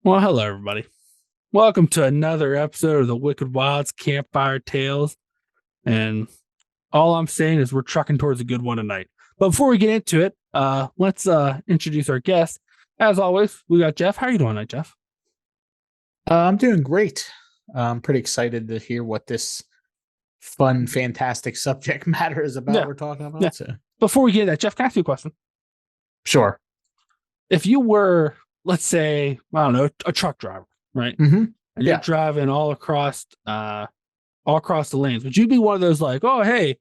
Well, hello, everybody. Welcome to another episode of the Wicked Wilds Campfire Tales. And all I'm saying is we're trucking towards a good one tonight. But before we get into it, let's introduce our guest. As always, we got Jeff. How are you doing tonight, Jeff? I'm doing great. I'm pretty excited to hear what this fun, fantastic subject matter is about. Yeah. We're talking about. Yeah. So. Before we get into that, Jeff, can I ask you a question? Sure. If you were, let's say, I don't know, a truck driver, right? Mm-hmm. And you're driving all across the lanes, would you be one of those like, oh, hey,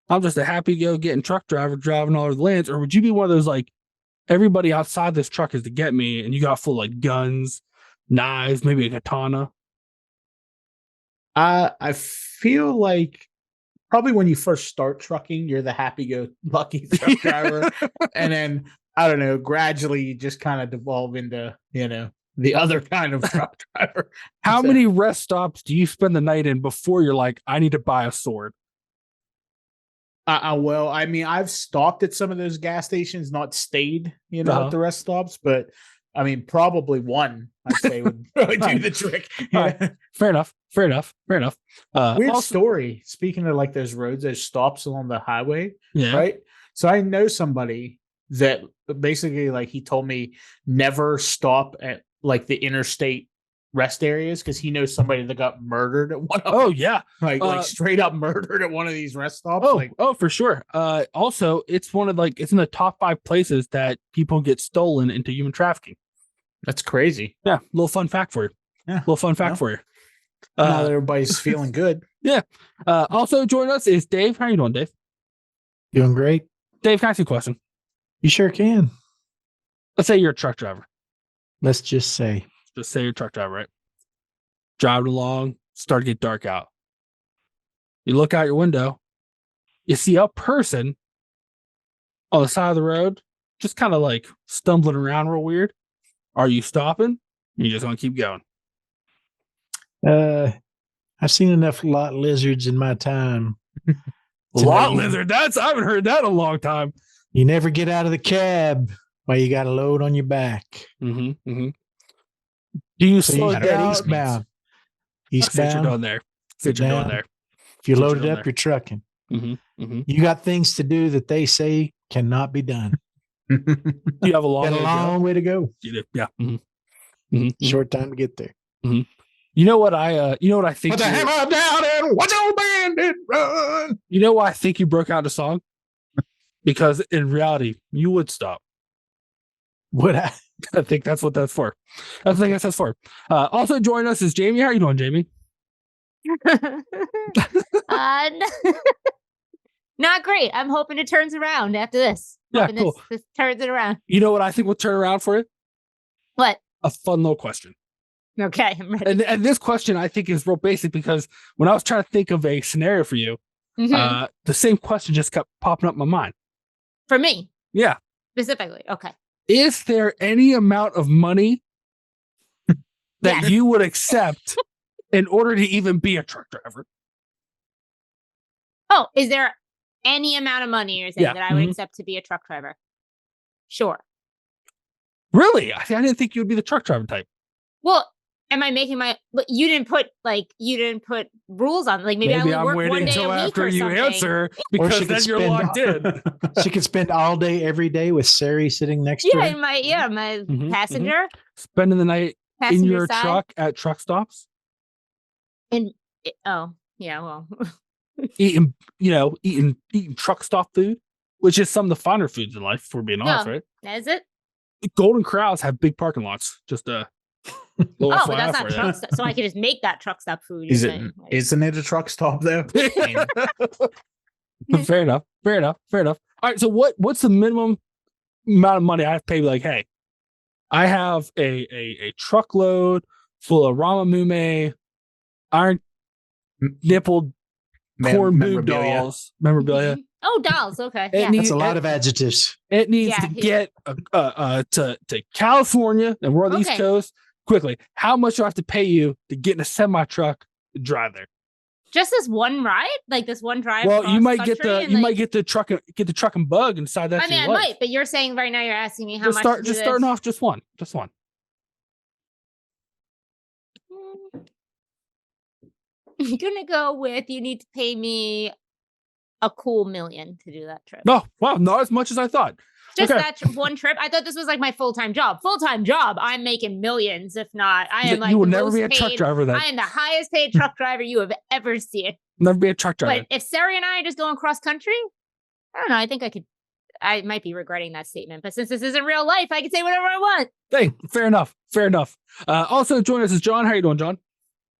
I'm just a happy-go-getting truck driver driving all over the lanes? Or would you be one of those like, everybody outside this truck is to get me, and you got full like guns, knives, maybe a katana? I feel like probably when you first start trucking, you're the happy-go-lucky truck driver, and then I don't know, gradually you just kind of devolve into the other kind of truck driver. How many rest stops do you spend the night in before you're like, I need to buy a sword? Well, I mean, I've stopped at some of those gas stations, not stayed, at the rest stops, but I mean, probably one, I'd say would really do the trick. Right. Fair enough. Weird story. Speaking of like those roads, those stops along the highway, right? So I know somebody that basically, like, he told me never stop at like the interstate rest areas because he knows somebody that got murdered at one of them. Oh yeah, like straight up murdered at one of these rest stops. For sure. Also, it's it's in the top 5 places that people get stolen into human trafficking. That's crazy. Yeah, little fun fact for you. Now that everybody's feeling good. Yeah. Also joining us is Dave. How are you doing, Dave? Doing great. Dave, can I ask you a question? You sure can. Let's say you're a truck driver. Let's just say you're a truck driver, right? Driving along, start to get dark out. You look out your window, you see a person on the side of the road, just kind of like stumbling around real weird. Are you stopping? You just want to keep going? I've seen enough lot lizards in my time. Lot lizard? I haven't heard that in a long time. You never get out of the cab while you got a load on your back. Mm-hmm. Mm-hmm. Do you slow it down? Eastbound. Sit you're doing there. Sit you're doing there. If you load it up, you're trucking. Mm-hmm. Mm-hmm. You got things to do that they say cannot be done. You have a long way to go. You do. Yeah. Mm-hmm. Mm-hmm. Short time to get there. Mm-hmm. You know what I think? Put the hammer down and watch your bandit run. You know why I think you broke out a song? Because in reality, you would stop. Would I? I think that's what that's for. That's what I guess that's for. Also joining us is Jaime. How are you doing, Jaime? Not great. I'm hoping it turns around after this. Yeah, cool. This turns it around. You know what I think will turn around for it? What? A fun little question. Okay, I'm ready. And this question I think is real basic because when I was trying to think of a scenario for you, the same question just kept popping up in my mind. For me? Yeah. Specifically. Okay. Is there any amount of money that you would accept in order to even be a truck driver? Oh, is there any amount of money you're saying that I would accept to be a truck driver? Sure. Really? I didn't think you would be the truck driver type. Well, am I making you didn't put rules on, like maybe I only work one day a week after or you something. answer because then you're locked in. She could spend all day, every day with Sari sitting next to her. My passenger. Spending the night in your truck at truck stops. Eating truck stop food, which is some of the finer foods in life, if we're being honest, right? Is it? Golden Corrals have big parking lots. Just but that's not truck stop. So I could just make that truck stop food. Isn't it a truck stop though? Fair enough. All right. So what's the minimum amount of money I have to pay? Like, hey, I have a truckload full of Ramamume iron nippled corn boob dolls memorabilia. Oh, dolls. Okay. That's a lot of adjectives. It needs to get to California, and we're on the East Coast quickly. How much do I have to pay you to get in a semi truck to drive there? Just this one ride, like this one drive. Well, you might get the truck and bug inside that. I mean, I might, but you're saying right now you're asking me how much. Starting off just one. I'm gonna go with you need to pay me a cool $1 million to do that trip. No, wow, not as much as I thought. Just that one trip. I thought this was like my full-time job. Full-time job. I'm making millions, if not. I am like you will never be a truck driver. Then I am the highest paid truck driver you have ever seen. Never be a truck driver. But if Sarah and I are just going cross country, I don't know. I think I could. I might be regretting that statement, but since this isn't real life, I can say whatever I want. Hey, fair enough. Fair enough. Also joining us is John. How you doing, John?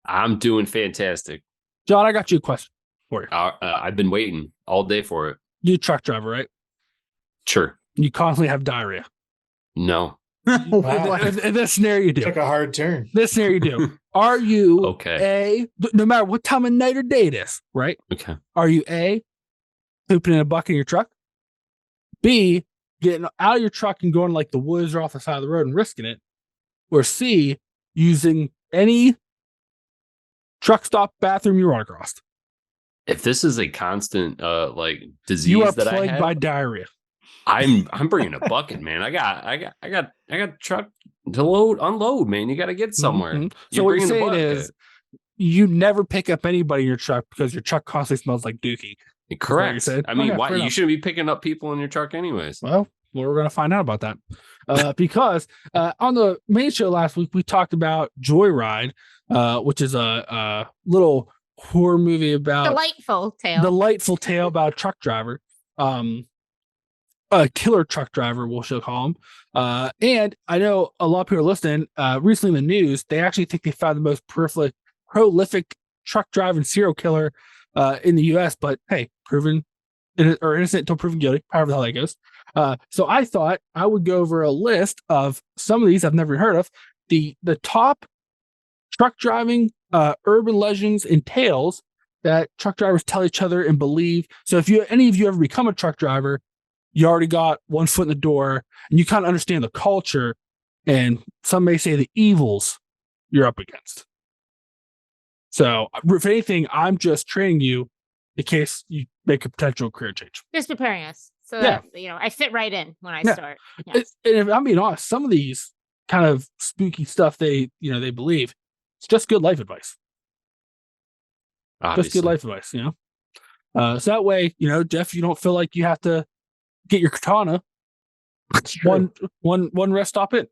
I'm doing fantastic. John, I got you a question for you. I've been waiting all day for it. You're a truck driver, right? Sure. You constantly have diarrhea. No. Wow. In this scenario, you do. Took a hard turn. This scenario, you do. Are you okay? No matter what time of night or day it is, right? Okay. Are you A, pooping in a bucket in your truck? B, getting out of your truck and going like the woods or off the side of the road and risking it? Or C, using any truck stop bathroom you run across? If this is a constant like disease you are that plagued I have, by diarrhea. I'm bringing a bucket, man. I got truck to unload, man. You got to get somewhere. Mm-hmm. So what you're saying is you never pick up anybody in your truck because your truck constantly smells like dookie. Correct. I mean, why you enough. shouldn't be picking up people in your truck anyways. Well, we're going to find out about that because on the main show last week, we talked about Joyride, which is a little horror movie about delightful tale about a truck driver, a killer truck driver, we'll call him. And I know a lot of people are listening. Recently in the news, they actually think they found the most prolific truck driving serial killer in the U.S. But hey, proven or innocent until proven guilty, however the hell that goes. So I thought I would go over a list of some of these I've never heard of, the top truck driving urban legends and tales that truck drivers tell each other and believe. So if any of you ever become a truck driver, you already got one foot in the door and you kind of understand the culture and some may say the evils you're up against. So if anything, I'm just training you in case you make a potential career change. Just preparing us. So that, I fit right in when I start. Yes. And if I'm being honest, some of these kind of spooky stuff they believe, it's just good life advice. Obviously. Just good life advice, so that way, Jeff, you don't feel like you have to get your katana one rest stop in.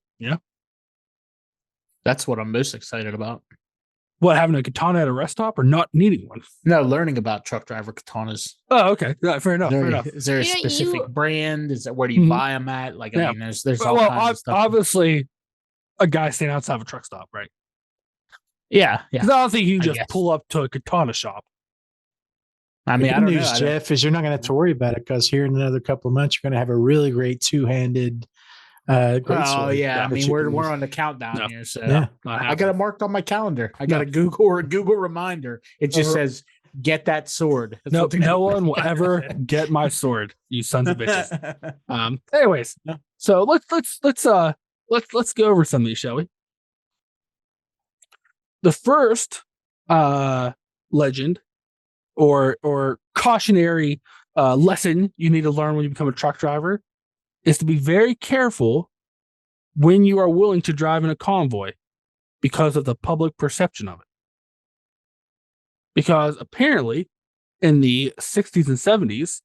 That's what I'm most excited about. What, having a katana at a rest stop or not needing one? No, learning about truck driver katanas. Oh, okay. Yeah, fair enough. Is there a specific brand? Is that where do you buy them at? Like, I mean, there's all kinds of stuff. Obviously, a guy standing outside of a truck stop, right? Yeah. Because I don't think you can just pull up to a katana shop. I mean, the news, Jeff, is you're not going to have to worry about it because here in another couple of months, you're going to have a really great two-handed. Great sword. Yeah. I mean, we're on the countdown here, so I got it marked on my calendar. I got a Google reminder. It just says, "Get that sword." No one will ever get my sword, you sons of bitches. Anyways, so let's go over some of these, shall we? The first legend or cautionary lesson you need to learn when you become a truck driver is to be very careful when you are willing to drive in a convoy because of the public perception of it. Because apparently in the 60s and 70s,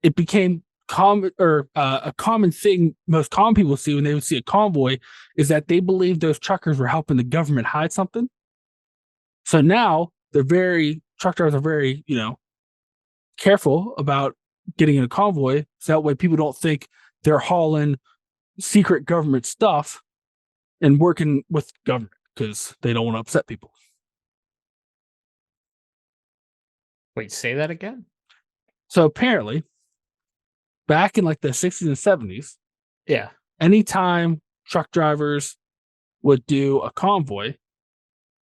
it became a common thing most common people see when they would see a convoy is that they believed those truckers were helping the government hide something. So now truck drivers are very, careful about getting in a convoy. So that way people don't think they're hauling secret government stuff and working with government because they don't want to upset people. Wait, say that again? So apparently, back in like the 60s and 70s, anytime truck drivers would do a convoy,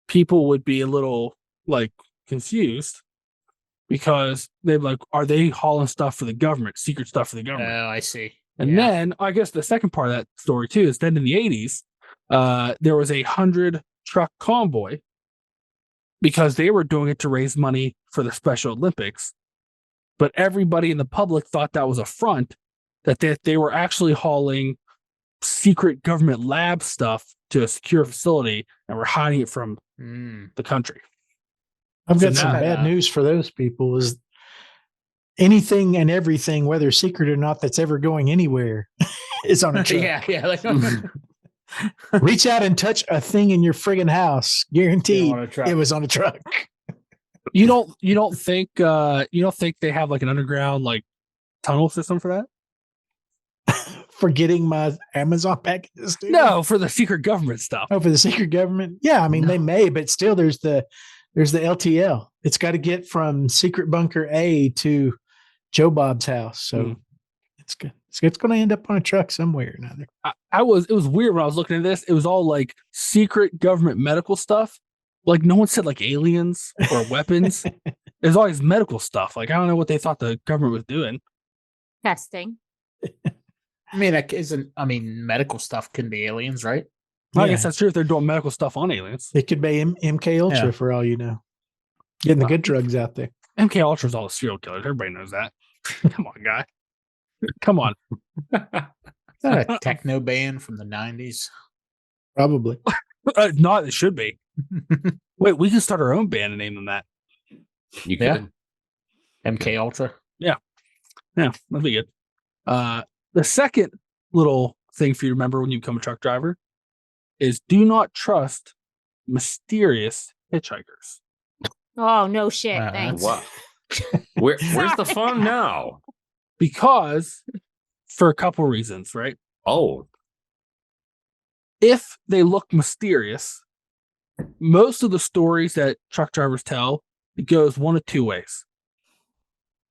people would be a little like confused because they're like, are they hauling stuff for the government, secret stuff for the government? Oh, I see. And then I guess the second part of that story too is then in the 80s, there was 100 truck convoy because they were doing it to raise money for the Special Olympics. But everybody in the public thought that was a front, that they were actually hauling secret government lab stuff to a secure facility and were hiding it from the country. I've got some bad news for those people. Is anything and everything, whether secret or not, that's ever going anywhere is on a truck. Yeah. Reach out and touch a thing in your friggin' house. Guaranteed it was on a truck. You don't think they have like an underground like tunnel system for that? For getting my Amazon packages? No, for the secret government stuff. Oh, for the secret government? Yeah, I mean they may, but still there's the LTL. It's got to get from secret bunker A to Joe Bob's house. So it's good. It's going to end up on a truck somewhere or another. It was weird when I was looking at this. It was all like secret government medical stuff. Like no one said like aliens or weapons. There's always medical stuff. Like I don't know what they thought the government was doing. Testing. I mean, medical stuff can be aliens, right? I guess that's true if they're doing medical stuff on aliens. It could be MK Ultra for all you know. Getting the good drugs out there. MK Ultra is all the serial killers. Everybody knows that. Come on, guy. Come on. Is that a techno band from the 90s? Probably. Not, it should be. Wait, we can start our own band and name them that. You could. MK Ultra. Yeah, that'd be good. The second little thing for you to remember when you become a truck driver is do not trust mysterious hitchhikers. Oh, no shit. Thanks. Wow. Where's the fun now? Because for a couple reasons, right? Oh. If they look mysterious, most of the stories that truck drivers tell, it goes one of two ways.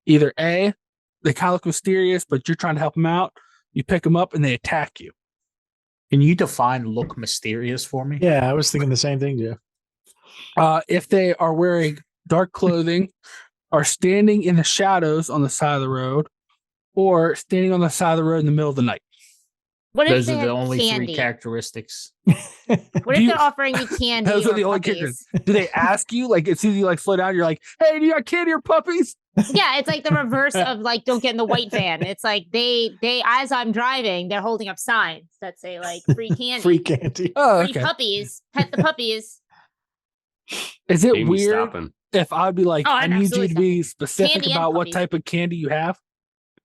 Either A, they kind of look mysterious, but you're trying to help them out. You pick them up and they attack you. Can you define look mysterious for me? Yeah, I was thinking the same thing, Jeff. If they are wearing dark clothing, are standing in the shadows on the side of the road, or standing on the side of the road in the middle of the night. What Those if are they the have only candy? 3 characteristics. What if they're offering you candy? Those are the only kickers. Do they ask you, like, as soon as you like slow down, you're like, hey, do you got candy or puppies? Yeah, it's like the reverse of like, don't get in the white van. It's like they as I'm driving, they're holding up signs that say like free candy. Free candy. Oh, okay. Free puppies. Pet the puppies. Is it weird if I'd be like, I need you to be specific candy about what type of candy you have?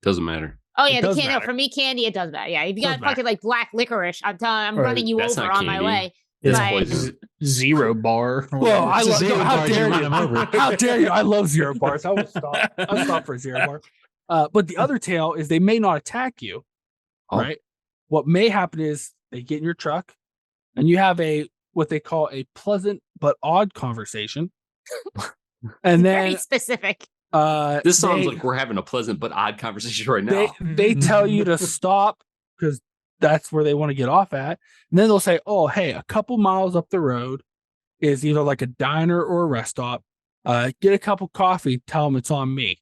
Doesn't matter. Oh yeah, the candy. No, for me, candy it does matter. Yeah, if you got fucking like black licorice, I'm running you over on my way. Like, Zero Bar. Well, I love Zero Bar. How dare you? I love Zero Bars. I will stop. I'll stop for a Zero Bar. But the other tale is they may not attack you, right? What may happen is they get in your truck and you have what they call a pleasant but odd conversation. And then very specific. This sounds like we're having a pleasant but odd conversation right now. They tell you to stop because that's where they want to get off at. And then they'll say, oh, hey, a couple miles up the road is either like a diner or a rest stop. Get a cup of coffee, tell them it's on me.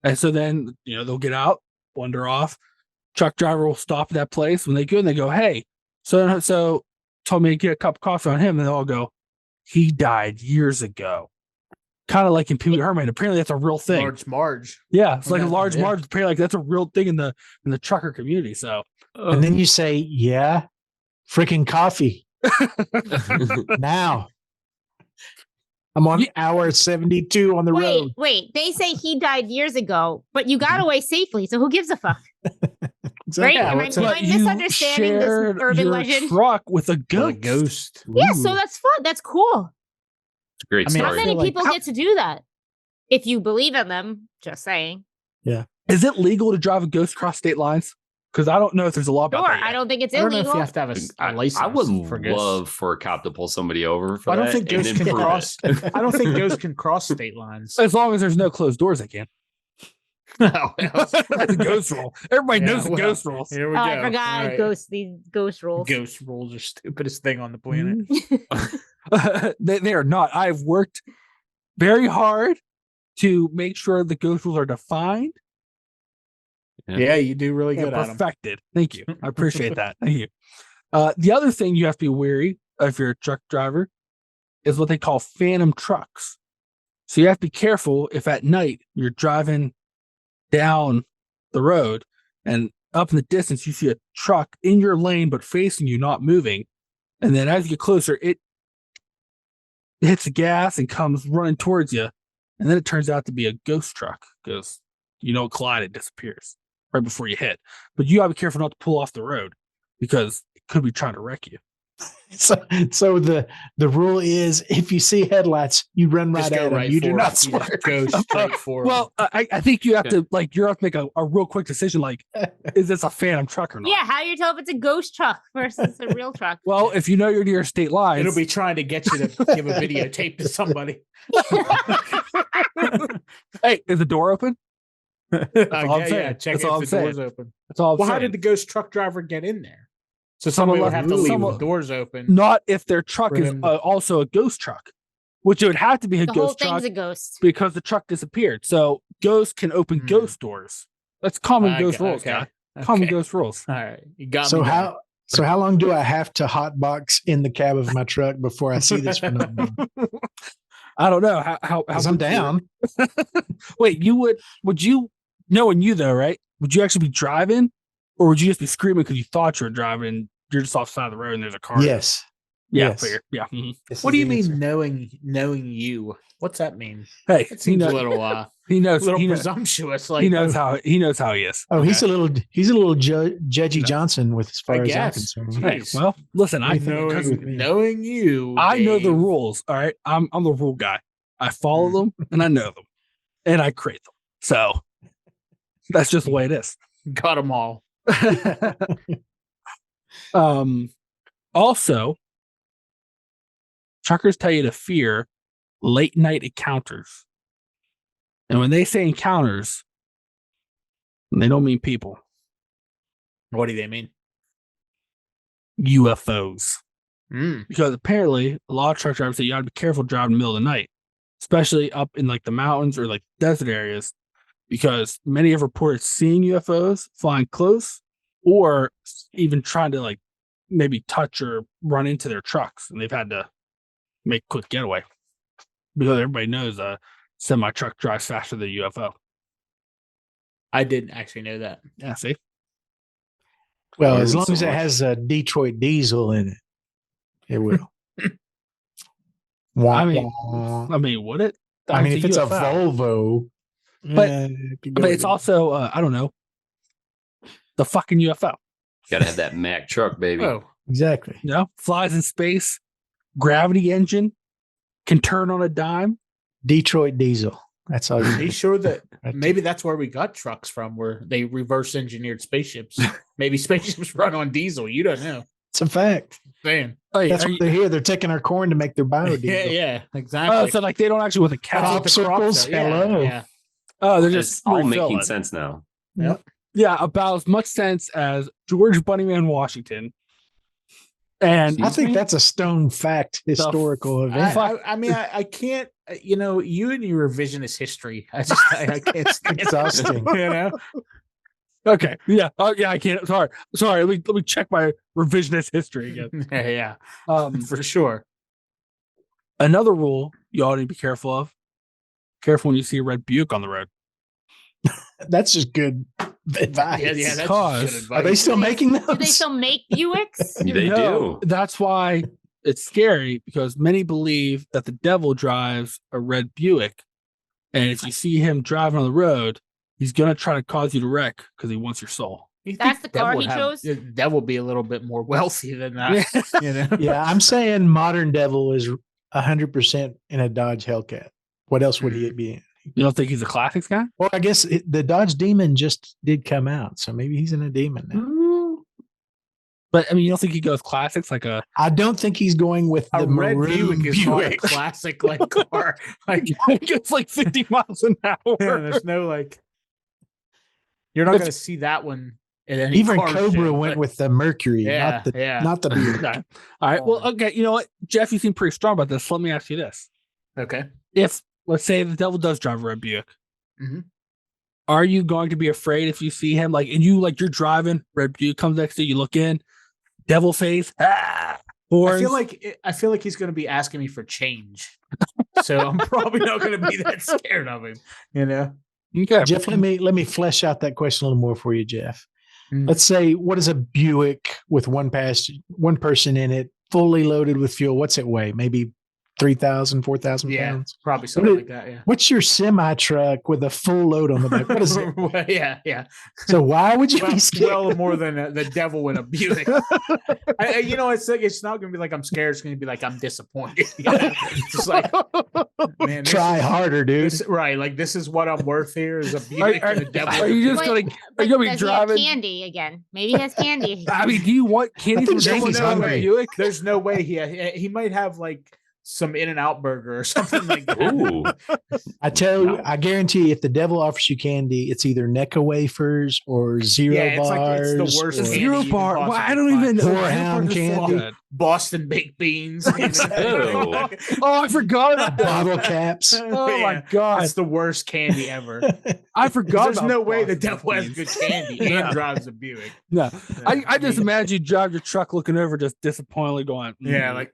And so then, they'll get out, wander off. Truck driver will stop at that place. When they go and they go, hey, so told me to get a cup of coffee on him. And they'll all go, he died years ago. Kind of like in Pee Wee Herman. Apparently that's a real thing. Large Marge. Yeah, it's like a large Marge. Apparently like that's a real thing in the trucker community. So and then you say, yeah, freaking coffee. Now. I'm on hour 72 on the road. Wait, they say he died years ago, but you got away safely, so who gives a fuck? Exactly. Right? Am I misunderstanding this urban legend? Truck with a ghost. Yeah, so that's fun. That's cool. It's a great story. How many people get to do that? If you believe in them, just saying. Yeah. Is it legal to drive a ghost across state lines? Because I don't know if there's a law about that. I don't think it's illegal. illegal. I don't know if you have to have a license. I would love for a cop to pull somebody over for I don't that. think ghosts can cross. I don't think ghosts can cross state lines. As long as there's no closed doors, they can. That's a ghost rule. Everybody knows the ghost rules. Here we go. I forgot these ghost rules. Ghost rules are stupidest thing on the planet. They are not. I've worked very hard to make sure the ghost rules are defined. Yeah, you do really good at them. Perfected. Thank you. I appreciate that. Thank you. The other thing you have to be wary of if you're a truck driver is what they call phantom trucks. So you have to be careful if at night you're driving down the road and up in the distance you see a truck in your lane but facing you, not moving. And then as you get closer, it hits the gas and comes running towards you. And then it turns out to be a ghost truck because you don't collide, it disappears right before you hit. But you got to be careful not to pull off the road because it could be trying to wreck you. So the rule is if you see headlights, you run right at them. You do not swerve. Go straight forward. Well, I think you have to you have to make a real quick decision. Like, is this a phantom truck or not? Yeah, how do you tell if it's a ghost truck versus a real truck? Well, if you know you're near state lines, it'll be trying to get you to give a videotape to somebody. Hey, is the door open? That's all I'm saying. Yeah, check That's all if the I'm door's saying. open. That's all I'm Well, saying. how did the ghost truck driver get in there? So somebody would have to leave the doors open. Not if their truck is also a ghost truck, which it would have to be a the ghost whole truck thing's a ghost because the truck disappeared. So ghosts can open ghost doors. That's common ghost rules, guy. Common ghost rules. All right, you got So me. So how long do I have to hotbox in the cab of my truck before I see this phenomenon? I don't know how I'm down. Wait, would you, knowing you though, right? Would you actually be driving, or would you just be screaming because you thought you were driving and you're just off the side of the road and there's a car? Yes. Yeah, Yes. figure. Yeah. Mm-hmm. What do you mean knowing you? What's that mean? Hey, it seems a little he knows a little he presumptuous. Like he knows how he is. Oh, he's a little Judgy Johnson with as far as I'm concerned. Hey, well, listen, I knowing you, I know the rules. All right, I'm the rule guy. I follow them and I know them, and I create them. So that's just the way it is. Got them all. Also, truckers tell you to fear late night encounters. And when they say encounters, they don't mean people. What do they mean? UFOs. Because apparently a lot of truck drivers say you gotta be careful driving in the middle of the night, especially up in like the mountains or like desert areas, because many have reported seeing UFOs flying close or even trying to like maybe touch or run into their trucks, and they've had to make quick getaway because everybody knows a semi truck drives faster than a UFO. I didn't actually know that. Yeah, see. Well, as long as it has a Detroit diesel in it, it will. I mean, would it? I mean, if it's a Volvo, but it's also I don't know, the fucking UFO. Gotta have that Mack truck, baby. Oh, exactly. No, flies in space, gravity engine, can turn on a dime. Detroit diesel. That's all. Are you sure that maybe that's where we got trucks from, where they reverse engineered spaceships? Maybe spaceships run on diesel. You don't know. It's a fact. Man, that's what they're here. They're taking our corn to make their biodiesel. Yeah, exactly. Oh, so like they don't actually with the crop circles. Hello. Yeah. Oh, they're just all making sense now. Yep. Yeah, about as much sense as George Bunnyman Washington. And I think that's a stone fact historical event. I mean, I can't. You know, you and your revisionist history. I can't. It's exhausting. You know. Okay. Yeah. Oh, yeah. I can't. Sorry. Let me check my revisionist history again. Yeah. For sure. Another rule you ought to be careful of. Careful when you see a red Buick on the road. That's just good advice. Yeah, that's good advice. Are they still making those? Do they still make Buicks? They do. That's why it's scary, because many believe that the devil drives a red Buick, and if you see him driving on the road, he's gonna try to cause you to wreck because he wants your soul. That's the car he chose. That will be a little bit more wealthy than that. You know? Yeah, I'm saying modern devil is 100% in a Dodge Hellcat. What else would he be in? You don't think he's a classics guy? Well, I guess the Dodge Demon just did come out, so maybe he's in a Demon now. But I mean, you don't think he goes classics like a? I don't think he's going with the red maroon Buick is not a classic like car. Like it's like 50 miles an hour. Yeah, there's no like. You're not going to see that one. Even Cobra went with the Mercury, not the Buick. All right. Well, okay. You know what, Jeff? You seem pretty strong about this. Let me ask you this. Okay. If let's say the devil does drive a red Buick, are you going to be afraid if you see him and you're driving, red Buick comes next to you, you look in, devil face, horns? I feel like he's going to be asking me for change, so I'm probably not going to be that scared of him. You know. Okay. Jeff, let me flesh out that question a little more for you, Jeff. Let's say, what is a Buick with one person in it, fully loaded with fuel? What's it weigh? Maybe 3,000, 4,000 pounds. Probably something like that. Yeah. What's your semi truck with a full load on the back? What is it? Yeah. So why would you be scared? Well, more than the devil in a Buick. It's not going to be like I'm scared. It's going to be like I'm disappointed. It's just like, man, try harder, dude. This is what I'm worth here is a Buick and a devil. Are you just going to be driving candy again? Maybe he has candy. I mean, do you want candy from Jamie's hungry. Buick? There's no way he might have like some In-N-Out burger or something like that. Ooh. I guarantee if the devil offers you candy, it's either Necco wafers or zero bars. It's the worst. Zero bar. Well, I don't even know. Hound candy. Boston baked beans. Oh, I forgot about that. Bottle caps. Oh my god, it's the worst candy ever. I forgot. There's no way the devil has good candy and drives a Buick. No, I just imagine you drive your truck looking over, just disappointingly going, no,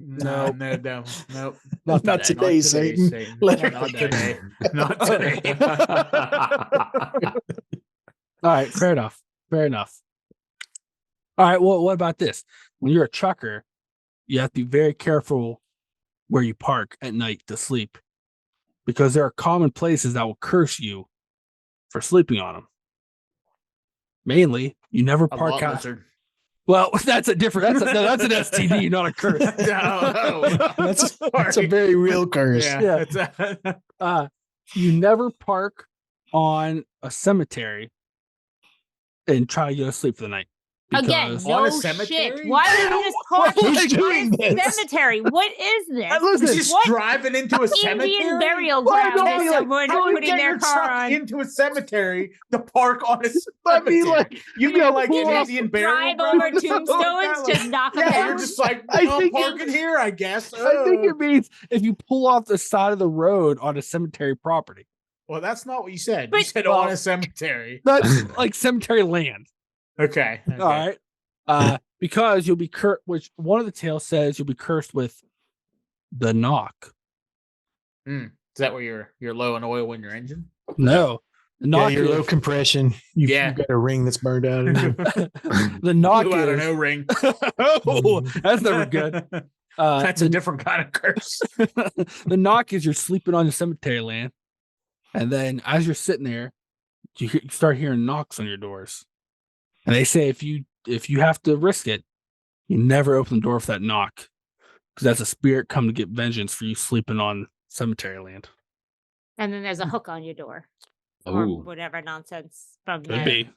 devil, nope, not today, Satan. Not today. Not today. All right, fair enough. All right, well, what about this? When you're a trucker, you have to be very careful where you park at night to sleep, because there are common places that will curse you for sleeping on them. Mainly, you never park out. Well, that's an STD, not a curse. No. That's a very real curse. Yeah. You never park on a cemetery and try to go to sleep for the night. Again, on a no cemetery? shit. Why would you just park Who's on doing a this? cemetery? What is this? Listen, Just driving into a cemetery. Indian burial Why ground don't that you, like, someone how do you putting get their your car truck on. into a cemetery to park on a cemetery? I mean, like, you mean like an Just Indian burial drive ground? over tombstones to knock them Yeah, down. you're just like, I I'm think parking here, I guess. I think it means if you pull off the side of the road on a cemetery property. Well, that's not what you said. But- You said on a cemetery. That's like cemetery land. Okay. All right. Because you'll be cursed, which one of the tales says you'll be cursed with the knock. Is that where you're low on oil in your engine? No. The knock you're is, low compression. You've got a ring that's burned out. the knock Blew out an is O-ring. oh, that's never good. That's a different kind of curse. The knock is you're sleeping on the cemetery land, and then as you're sitting there, you start hearing knocks on your doors, and they say if you have to risk it, you never open the door for that knock, because that's a spirit come to get vengeance for you sleeping on cemetery land. And then there's a hook on your door. Ooh. Or whatever nonsense from Could be.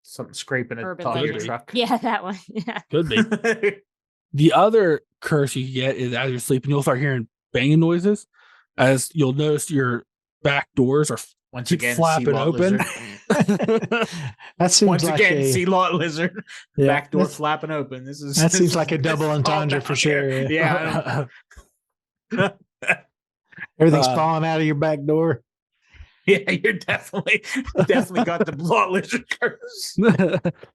Something scraping a Urban top of your legend. truck. Yeah, that one. Yeah. Could be. The other curse you get is as you're sleeping, you'll start hearing banging noises, as you'll notice your back doors are Once again, flapping sea-lot open. That seems Once like again, sea lot lizard. Yeah, Back door that's- flapping open. that seems like a double entendre for sure. Yeah. Everything's falling out of your back door. Yeah, you're definitely got the lot lizard curse.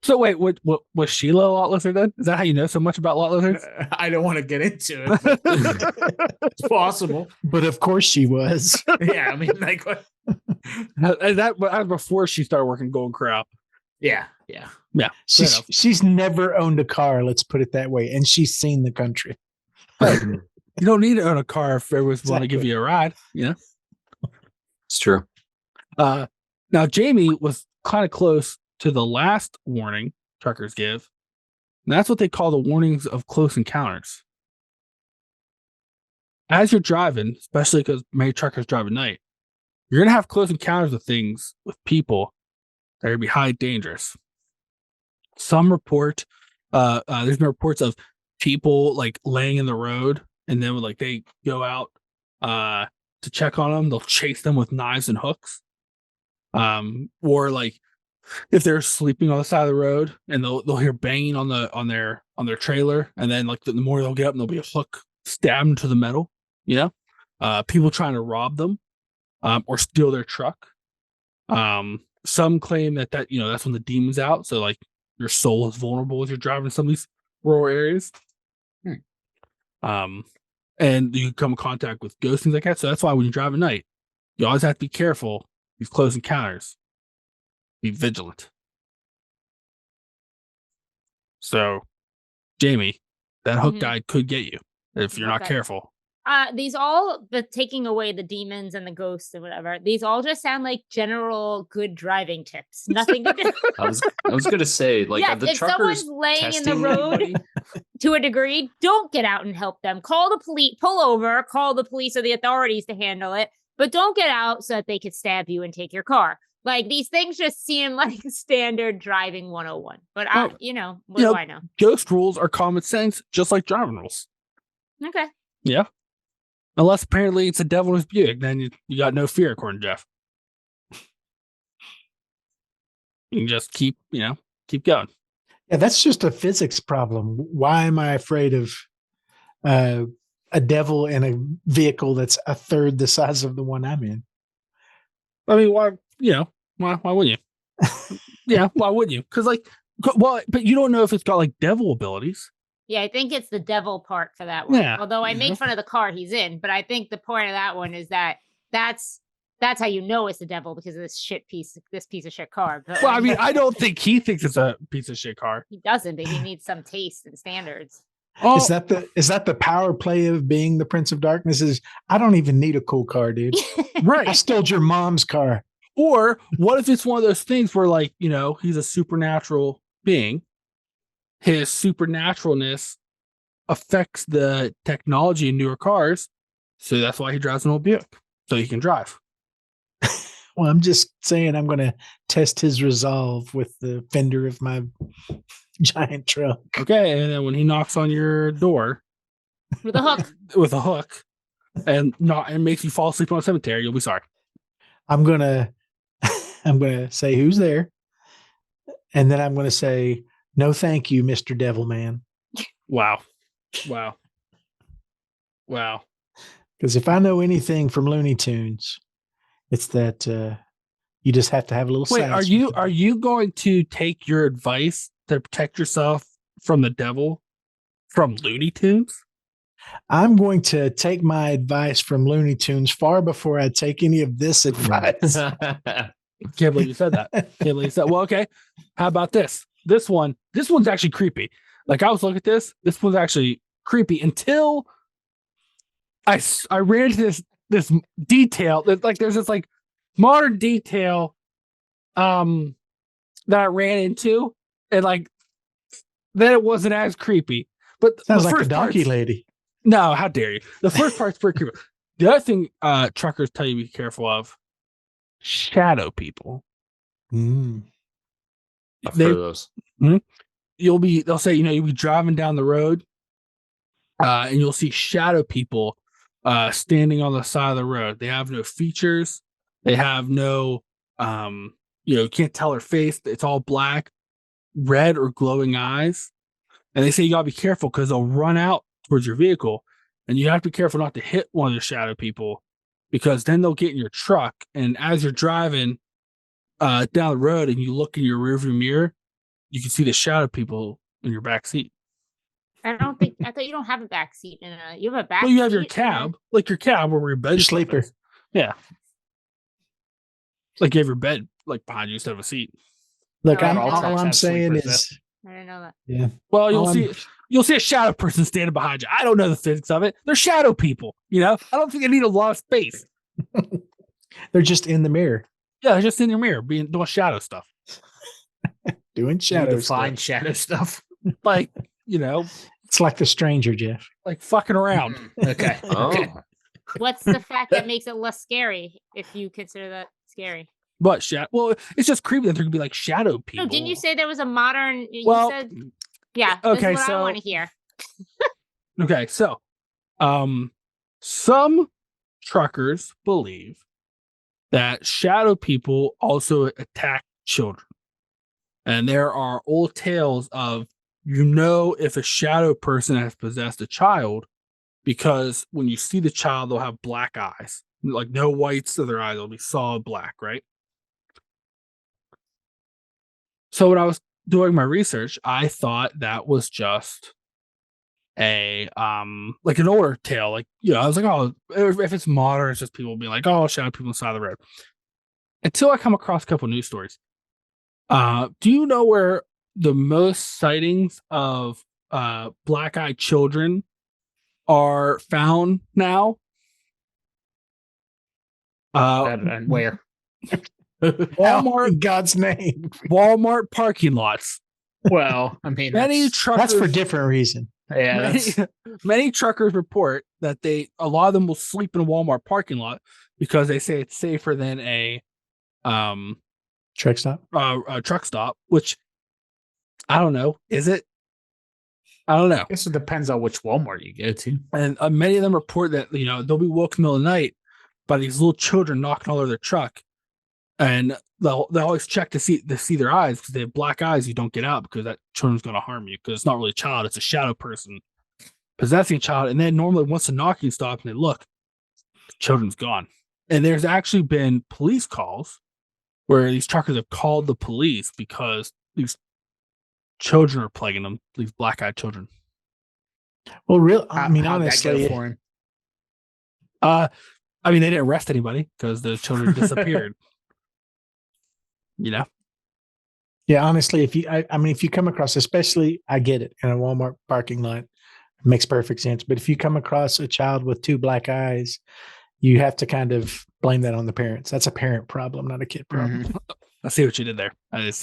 So wait, what was Sheila a lot lizard then? Is that how you know so much about lot lizards? I don't want to get into it. But it's possible. But of course she was. Yeah, I mean, like, what? That was before she started working Golden Corral. Yeah. She's never owned a car, let's put it that way. And she's seen the country. You don't need to own a car if everyone's want to give you a ride, you know? It's true. Now Jamie was kind of close to the last warning truckers give. And that's what they call the warnings of close encounters. As you're driving, especially because many truckers drive at night, you're going to have close encounters with things, with people that are going to be high dangerous. Some report, there's been reports of people like laying in the road, and then like they go out to check on them, they'll chase them with knives and hooks. Or like if they're sleeping on the side of the road and they'll hear banging on their trailer, and then like the more they'll get up and there'll be a hook stabbed into the metal, you know? People trying to rob them or steal their truck. Some claim that you know that's when the demon's out, so like your soul is vulnerable as you're driving some of these rural areas. And you come in contact with ghosts, things like that. So that's why when you drive at night, you always have to be careful. These close encounters. Be vigilant. So, Jamie, that hook guide could get you if you're not careful. these all, but taking away the demons and the ghosts and whatever, these all just sound like general good driving tips. Nothing to do. I was gonna say, like, Yes, are the if truckers someone's laying in the testing road anybody? to a degree, don't get out and help them. Call the police, pull over, call the police or the authorities to handle it, but don't get out so that they could stab you and take your car. Like, these things just seem like standard driving 101. But what do I know? Ghost rules are common sense, just like driving rules. Okay. Yeah. Unless apparently it's a devil in his Buick, then you got no fear, according to Jeff. You can just keep going. Yeah, that's just a physics problem. Why am I afraid of a devil in a vehicle that's a third the size of the one I'm in? I mean, why wouldn't you? Yeah, why wouldn't you? Because but you don't know if it's got like devil abilities. Yeah, I think it's the devil part for that one. Yeah. Although I make fun of the car he's in, but I think the point of that one is that's how you know it's the devil, because of this piece of shit car. But, well, I mean, I don't think he thinks it's a piece of shit car. He doesn't, but he needs some taste and standards. Oh. Is that the power play of being the Prince of Darkness? Is I don't even need a cool car, dude. Right. I stole your mom's car. Or what if it's one of those things where, like, he's a supernatural being. His supernaturalness affects the technology in newer cars, so that's why he drives an old Buick, so he can drive. Well, I'm just saying I'm going to test his resolve with the fender of my giant truck. Okay, and then when he knocks on your door with a hook, and makes you fall asleep on a cemetery, you'll be sorry. I'm gonna say who's there, and then I'm gonna say no, thank you, Mr. Devilman. Wow. Because if I know anything from Looney Tunes, it's that you just have to have a little. Wait, are you going to take your advice to protect yourself from the devil from Looney Tunes? I'm going to take my advice from Looney Tunes far before I take any of this advice. Can't believe you said that. Well, okay. How about this? This one's actually creepy. Like, I was looking at this. This one's actually creepy until I ran into this detail. There's this like modern detail that I ran into, and like then it wasn't as creepy. But sounds like a donkey lady. No, how dare you? The first part's pretty creepy. The other thing truckers tell you to be careful of: shadow people. Mm. I've heard of those. They'll say, you'll be driving down the road, and you'll see shadow people standing on the side of the road. They have no features. They have no, you can't tell their face. It's all black, red or glowing eyes. And they say you gotta be careful because they'll run out towards your vehicle, and you have to be careful not to hit one of the shadow people, because then they'll get in your truck. And as you're driving down the road and you look in your rearview mirror, you can see the shadow people in your back seat. I thought you don't have a back seat. You have a back. Well, you have your cab, like your cab where your bed sleeper. Yeah. Like you have your bed like behind you instead of a seat. Look, all I'm saying is, I didn't know that. Yeah. Well, you'll see a shadow person standing behind you. I don't know the physics of it. They're shadow people. I don't think they need a lot of space. They're just in the mirror. Yeah, they're just in your mirror doing shadow stuff. Doing shadow stuff. Shadow stuff. Like, it's like The Stranger, Jeff. Like fucking around. Okay. Oh. What's the fact that makes it less scary if you consider that scary? But well, it's just creepy that there could be like shadow people. No, didn't you say there was a modern? Well, you said, yeah. Okay, this is what I want to hear. Okay, so, some truckers believe that shadow people also attack children, and there are old tales of if a shadow person has possessed a child, because when you see the child, they'll have black eyes, like no whites to their eyes, they'll be solid black, right? So when I was doing my research, I thought that was just a like an older tale. Like, I was like, oh, if it's modern, it's just people being like, oh, shadow people on the side of the road. Until I come across a couple news stories. Do you know where the most sightings of black-eyed children are found now. And where? Walmart, in God's name. Walmart parking lots. Well, I mean, Many truckers, that's for different reason. Yeah, many truckers report that a lot of them will sleep in a Walmart parking lot because they say it's safer than a truck stop. A truck stop, which I don't know. Is it? I don't know. I guess it depends on which Walmart you go to. And many of them report that they'll be woke in the middle of the night by these little children knocking all over their truck, and they'll always check to see their eyes because they have black eyes. You don't get out because that children's going to harm you because it's not really a child; it's a shadow person possessing a child. And then normally once the knocking stops and they look, the children's gone. And there's actually been police calls where these truckers have called the police because these children are plaguing them, these black-eyed children. Well, honestly, they didn't arrest anybody because the children disappeared. Yeah, honestly, if you come across, especially, I get it, in a Walmart parking lot, it makes perfect sense. But if you come across a child with two black eyes, you have to kind of blame that on the parents. That's a parent problem, not a kid problem. Mm-hmm. I see what you did there. It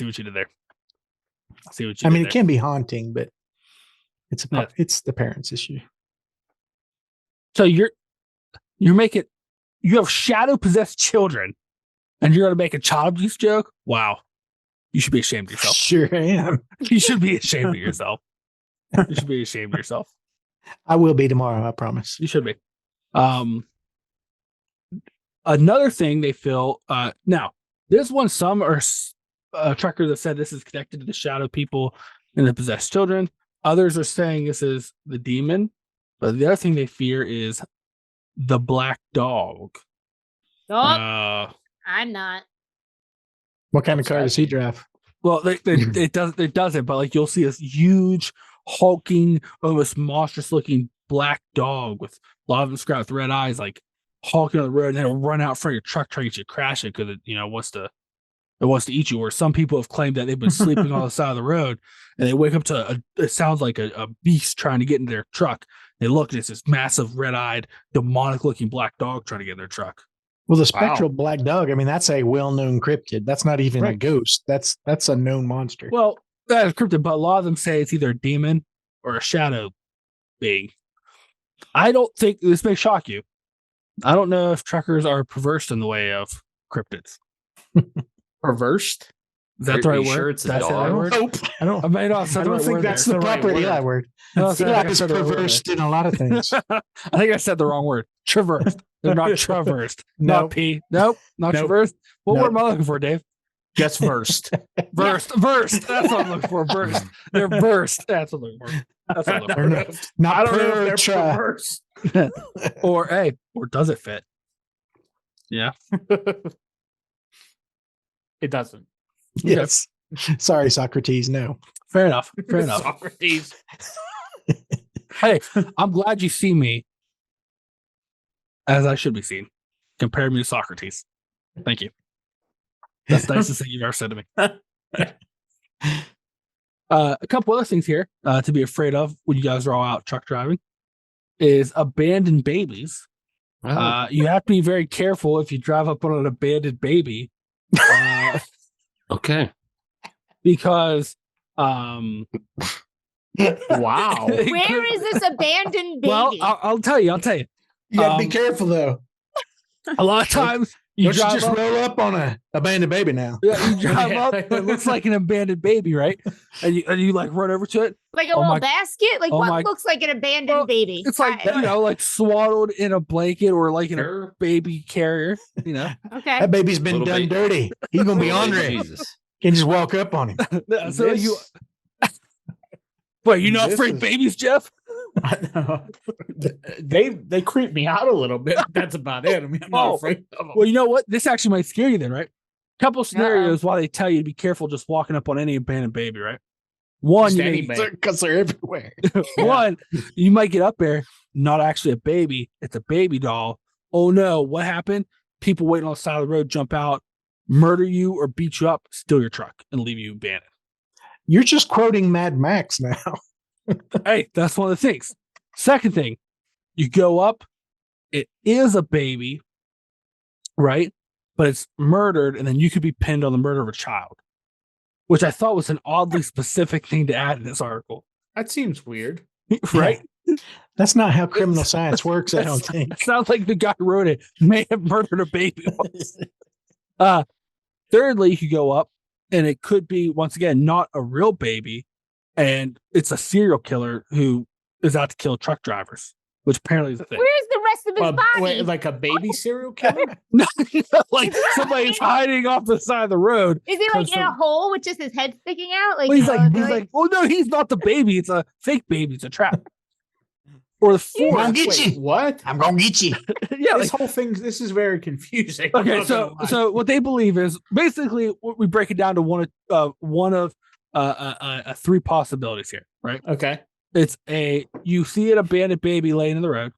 can be haunting, but it's the parents' issue. So you have shadow possessed children, and you're going to make a child abuse joke? Wow, you should be ashamed of yourself. Sure am. You should be ashamed of yourself. You should be ashamed of yourself. I will be tomorrow. I promise. You should be. Another thing they feel now. This one, some are truckers have said this is connected to the shadow people and the possessed children. Others are saying this is the demon. But the other thing they fear is the black dog. I'm not. What kind of car does he drive? Well, it doesn't. But like you'll see this huge, hulking, almost monstrous-looking black dog with a lot of them scratched with red eyes, like hulking on the road, and then it'll run out in front of your truck trying to get you to crash it because it wants to eat you. Or some people have claimed that they've been sleeping on the side of the road and they wake up to it sounds like a beast trying to get in their truck. They look and it's this massive red-eyed, demonic-looking black dog trying to get in their truck. Well, the spectral black dog, that's a well-known cryptid. That's not even a ghost. That's a known monster. Well, that is cryptid, but a lot of them say it's either a demon or a shadow being. I don't think this may shock you. I don't know if truckers are perverse in the way of cryptids. Perversed? Is that the right word? Sure it's a dog? Nope. I don't think that's the proper Eli word. Eli is perverse in a lot of things. I think I said the wrong word. Traversed. They're not traversed. Not P. Nope. Not traversed. What word am I looking for, Dave? Just versed. Versed. That's what I'm looking for. Versed. They're versed. That's what I'm looking for. That's what I'm looking for. Not I don't know if they're perverse. or does it fit? Yeah. It doesn't. Yes. Sorry, Socrates. No. Fair enough. Socrates. Hey, I'm glad you see me as I should be seen. Compare me to Socrates. Thank you. That's the nicest thing you've ever said to me. A couple other things here to be afraid of when you guys are all out truck driving is abandoned babies. Oh. You have to be very careful if you drive up on an abandoned baby. Okay. Because wow. Where is this abandoned baby? Well, I'll tell you. You gotta be careful though. A lot of times you just roll up on an abandoned baby now. Yeah, you drive up, it looks like an abandoned baby, right? And you like run over to it. Like a little basket? Like what looks like an abandoned baby? It's like, like swaddled in a blanket or like in a baby carrier, Okay. That baby's been done dirty. He's gonna be ornery. Can just walk up on him. So Wait, you're not afraid of babies, Jeff? They creep me out a little bit. That's about it. I'm not afraid of them. Well, you know what? This actually might scare you then, right? Couple scenarios why they tell you to be careful just walking up on any abandoned baby, right? One, because they're everywhere. One, you might get up there, not actually a baby, it's a baby doll. Oh no, what happened? People waiting on the side of the road jump out, murder you or beat you up, steal your truck, and leave you abandoned. You're just quoting Mad Max now. Hey, that's one of the things. Second thing, You go up, it is a baby, right? But it's murdered, and then you could be pinned on the murder of a child, which I thought was an oddly specific thing to add in this article. That seems weird. Right? Yeah. That's not how criminal science works, I don't think. It sounds like the guy who wrote it may have murdered a baby. Thirdly, you could go up, and it could be, once again, not a real baby, and it's a serial killer who is out to kill truck drivers, which apparently is a thing. Where's the rest of his body? Wait, like a baby serial killer? No, like somebody's hiding off the side of the road. Is he like in a hole with just his head sticking out? Like, he's like, oh no, he's not the baby. It's a fake baby. It's a trap. Or the fourth. I'm gonna get you. What? I'm gonna get you. Yeah, this whole thing. This is very confusing. Okay, so what they believe is basically we break it down to one of three possibilities here, right? Okay. It's you see an abandoned baby laying in the road.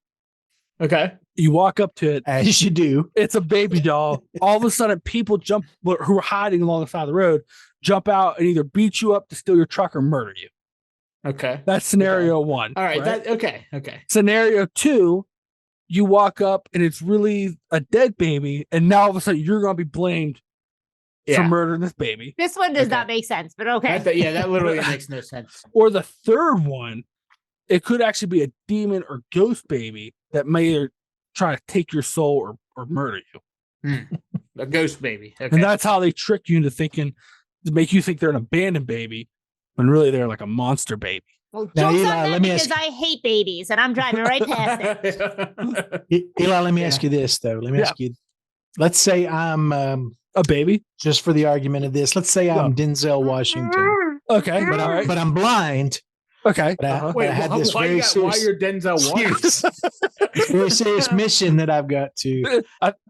Okay. You walk up to it, as you do. It's a baby doll. All of a sudden, people who are hiding along the side of the road jump out and either beat you up to steal your truck or murder you. Okay. That's scenario one. All right. Right? Okay. Scenario two, you walk up and it's really a dead baby, and now all of a sudden you're going to be blamed for murdering this baby. This one does not make sense, but okay. That literally makes no sense. Or the third one, it could actually be a demon or ghost baby that may try to take your soul or murder you. A ghost baby. Okay. And that's how they trick you into thinking, to make you think they're an abandoned baby, when really they're like a monster baby. Well, now, Eli, because I hate babies and I'm driving right past it. Eli, let me ask you this, though. Let me ask you. Let's say I'm a baby. Just for the argument of this, let's say I'm Denzel Washington. Okay. But I'm blind. Okay. But I had this why you're Denzel Washington? Very serious mission that I've got to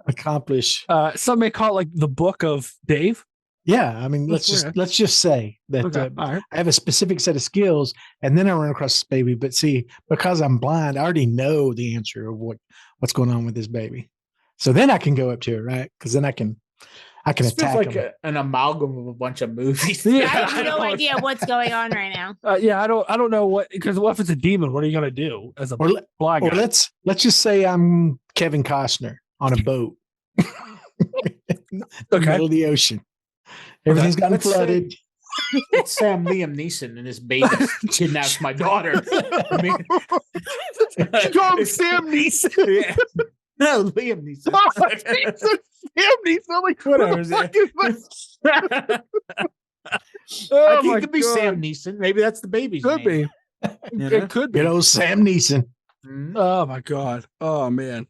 accomplish. Some may call it like the book of Dave. Yeah, I mean, let's just say that I have a specific set of skills, and then I run across this baby. But see, because I'm blind, I already know the answer of what's going on with this baby. So then I can go up to it, right? Because then I can attack like an amalgam of a bunch of movies. I have no idea what's going on right now. I don't know what, because what if it's a demon? What are you gonna do as a blind guy? Or let's just say I'm Kevin Costner on a boat, in the middle of the ocean. Everything's gotten flooded. It's Sam Liam Neeson and his baby kidnaps my daughter. I mean, you call him Sam Neeson? Yeah. No, Liam Neeson. Sam Neeson. Like, whatever. I think it could be Sam Neeson. Maybe that's the baby's name. Be. It could be. You know, Sam Neeson. Oh my God. Oh man.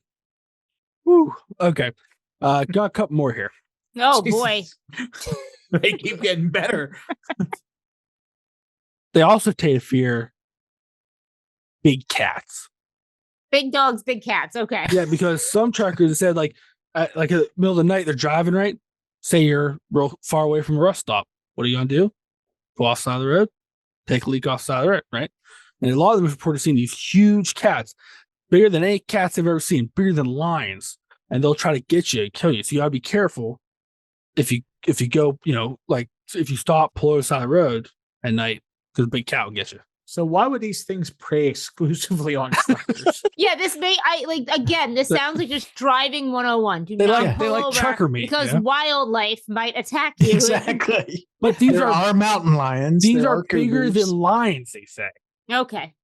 Woo. Okay. Got a couple more here. Oh boy. They keep getting better. They also tend to fear big cats. Big dogs, big cats. Okay. Yeah, because some truckers said like in the middle of the night they're driving, right? Say you're real far away from a rest stop. What are you gonna do? Go off the side of the road, take a leak off the side of the road, right? And a lot of them reported seeing these huge cats, bigger than any cats they've ever seen, bigger than lions, and they'll try to get you and kill you. So you gotta be careful if you go, like if you stop, pull over the side of the road at night, because a big cat will get you. So why would these things prey exclusively on truckers? Yeah, this sounds like just driving 101. Do not pull over trucker meat because wildlife might attack you. Exactly. But these are mountain lions. These are bigger than lions, they say. Okay.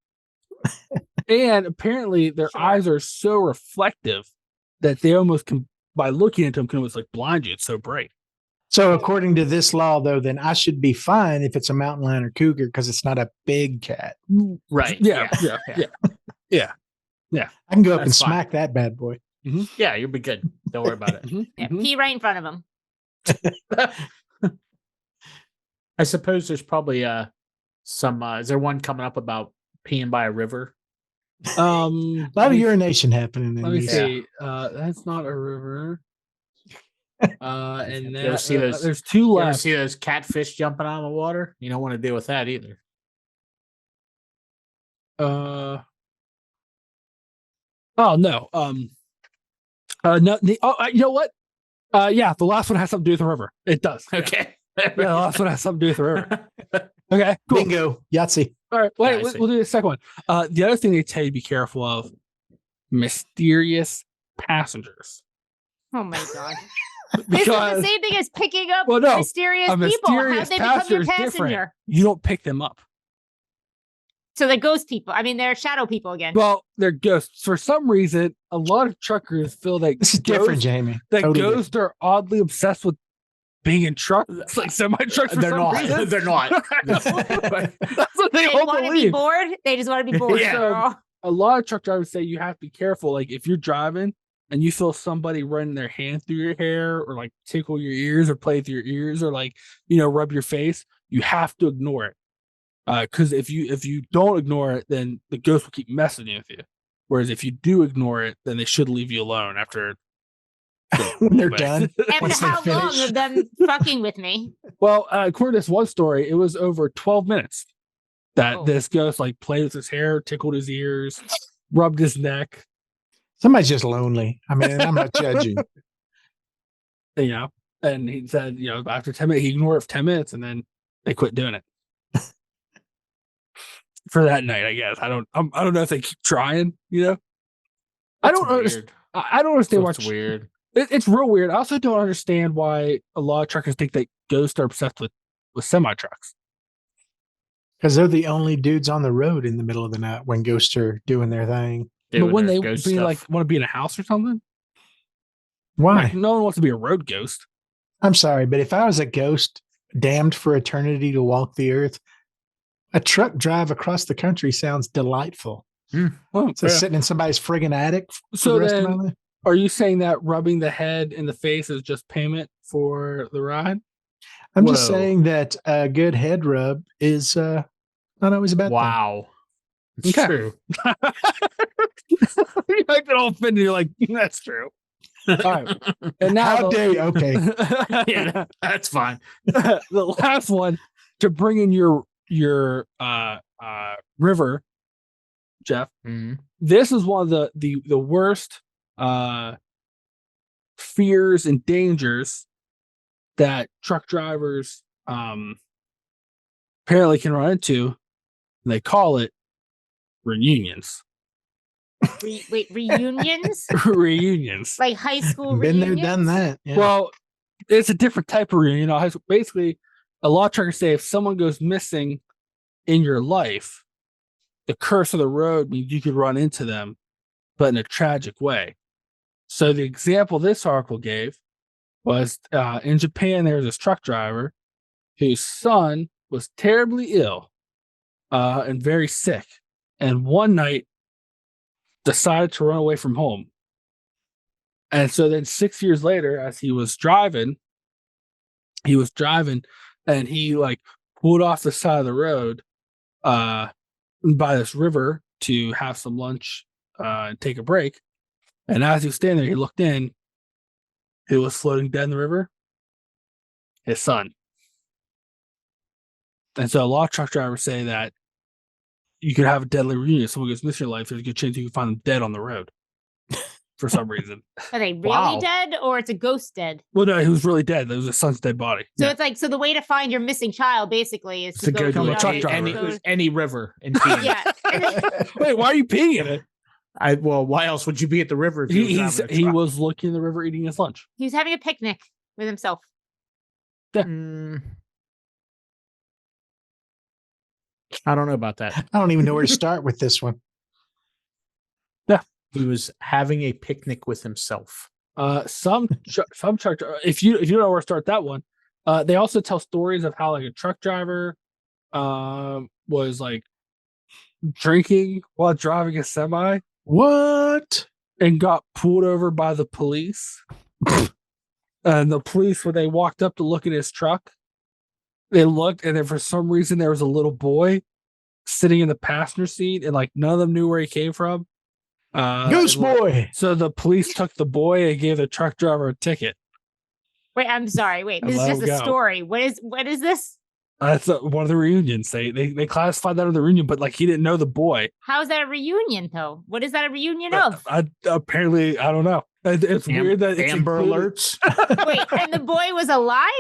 And apparently their eyes are so reflective that they almost can, by looking at them, can almost like blind you. It's so bright. So according to this law, though, then I should be fine if it's a mountain lion or cougar because it's not a big cat. Right. Yeah. I can go up and smack that bad boy. Mm-hmm. Yeah, you'll be good. Don't worry about it. Yeah, pee right in front of him. I suppose there's probably some. Is there one coming up about peeing by a river? A lot of urination happening. Let me see. That's not a river. And there's two left. You ever see those catfish jumping out of the water? You don't want to deal with that either. Oh no. No. You know what? Yeah, the last one has something to do with the river. It does. Okay. Yeah, the last one has something to do with the river. Okay. Cool. Bingo. Yahtzee. All right. Wait. We'll do the second one. The other thing they tell you to be careful of mysterious passengers. Oh my god. This is the same thing as picking up mysterious people. Mysterious How'd they become your passenger? Different. You don't pick them up. So they're ghost people. I mean, they're shadow people again. Well, they're ghosts. For some reason, a lot of truckers feel that this is different, Jamie. That totally ghosts are oddly obsessed with being in trucks, like semi-trucks. They're not. Reason. They're not. That's what they all want to be bored. They just want to be bored. Yeah. So, a lot of truck drivers say you have to be careful. Like if you're driving and you feel somebody running their hand through your hair, or like tickle your ears, or play with your ears, or like rub your face, you have to ignore it. Because if you don't ignore it, then the ghost will keep messing with you. Whereas if you do ignore it, then they should leave you alone after when they're done. After how long of them fucking with me? Well, according to this one story, it was over 12 minutes that this ghost like played with his hair, tickled his ears, rubbed his neck. Somebody's just lonely. I mean, I'm not judging. And he said, after 10 minutes, he ignored it for 10 minutes, and then they quit doing it. For that night, I guess. I don't know if they keep trying. I don't understand. I don't understand what's weird. It's real weird. I also don't understand why a lot of truckers think that ghosts are obsessed with semi trucks. Because they're the only dudes on the road in the middle of the night when ghosts are doing their thing. But when they want to be in a house or something, why? Like, no one wants to be a road ghost. I'm sorry, but if I was a ghost damned for eternity to walk the earth, a truck drive across the country sounds delightful. Well, so sitting in somebody's friggin' attic. So then, are you saying that rubbing the head in the face is just payment for the ride? I'm just saying that a good head rub is not always a bad thing. Wow. It's true. You might get all offended. You're like, that's true. All right. And now how dare you? Okay. Yeah, that's fine. The last one to bring in your river, Jeff. Mm-hmm. This is one of the worst fears and dangers that truck drivers apparently can run into. And they call it reunions. Wait, reunions? Reunions. Like high school Been reunions? there, done that. Yeah. Well, it's a different type of reunion. High school, basically, a lot of truckers say if someone goes missing in your life, the curse of the road means you could run into them, but in a tragic way. So the example this article gave was in Japan, there was this truck driver whose son was terribly ill and very sick. And one night decided to run away from home. And so then 6 years later, as he was driving and he like pulled off the side of the road by this river to have some lunch and take a break. And as he was standing there, he looked in. Who was floating dead in the river? His son. And so a lot of truck drivers say that you could have a deadly reunion. If someone goes missing in your life, there's a good chance you can find them dead on the road for some reason. Are they really dead, or it's a ghost dead? Well, no, he was really dead. It was his son's dead body. So it's like, so the way to find your missing child basically is to go to a truck driver. Any river and pee. Yeah. Wait, why are you peeing in it? Well, why else would you be at the river? If he was looking in the river eating his lunch. He was having a picnic with himself. Yeah. I don't know about that. I don't even know where to start with this one. Yeah. He was having a picnic with himself. Some truck, if you don't know where to start that one, they also tell stories of how like a truck driver was like drinking while driving a semi. What? And got pulled over by the police. And the police, when they walked up to look at his truck, they looked, and then for some reason there was a little boy sitting in the passenger seat, and like none of them knew where he came from. Goose boy. So the police took the boy and gave the truck driver a ticket. Wait, I'm sorry. Wait, this is just a story. What is this? That's one of the reunions. They classified that as the reunion, but like he didn't know the boy. How is that a reunion though? What is that a reunion of? Apparently, I don't know. It's weird that it's Amber Alerts. Wait, and the boy was alive?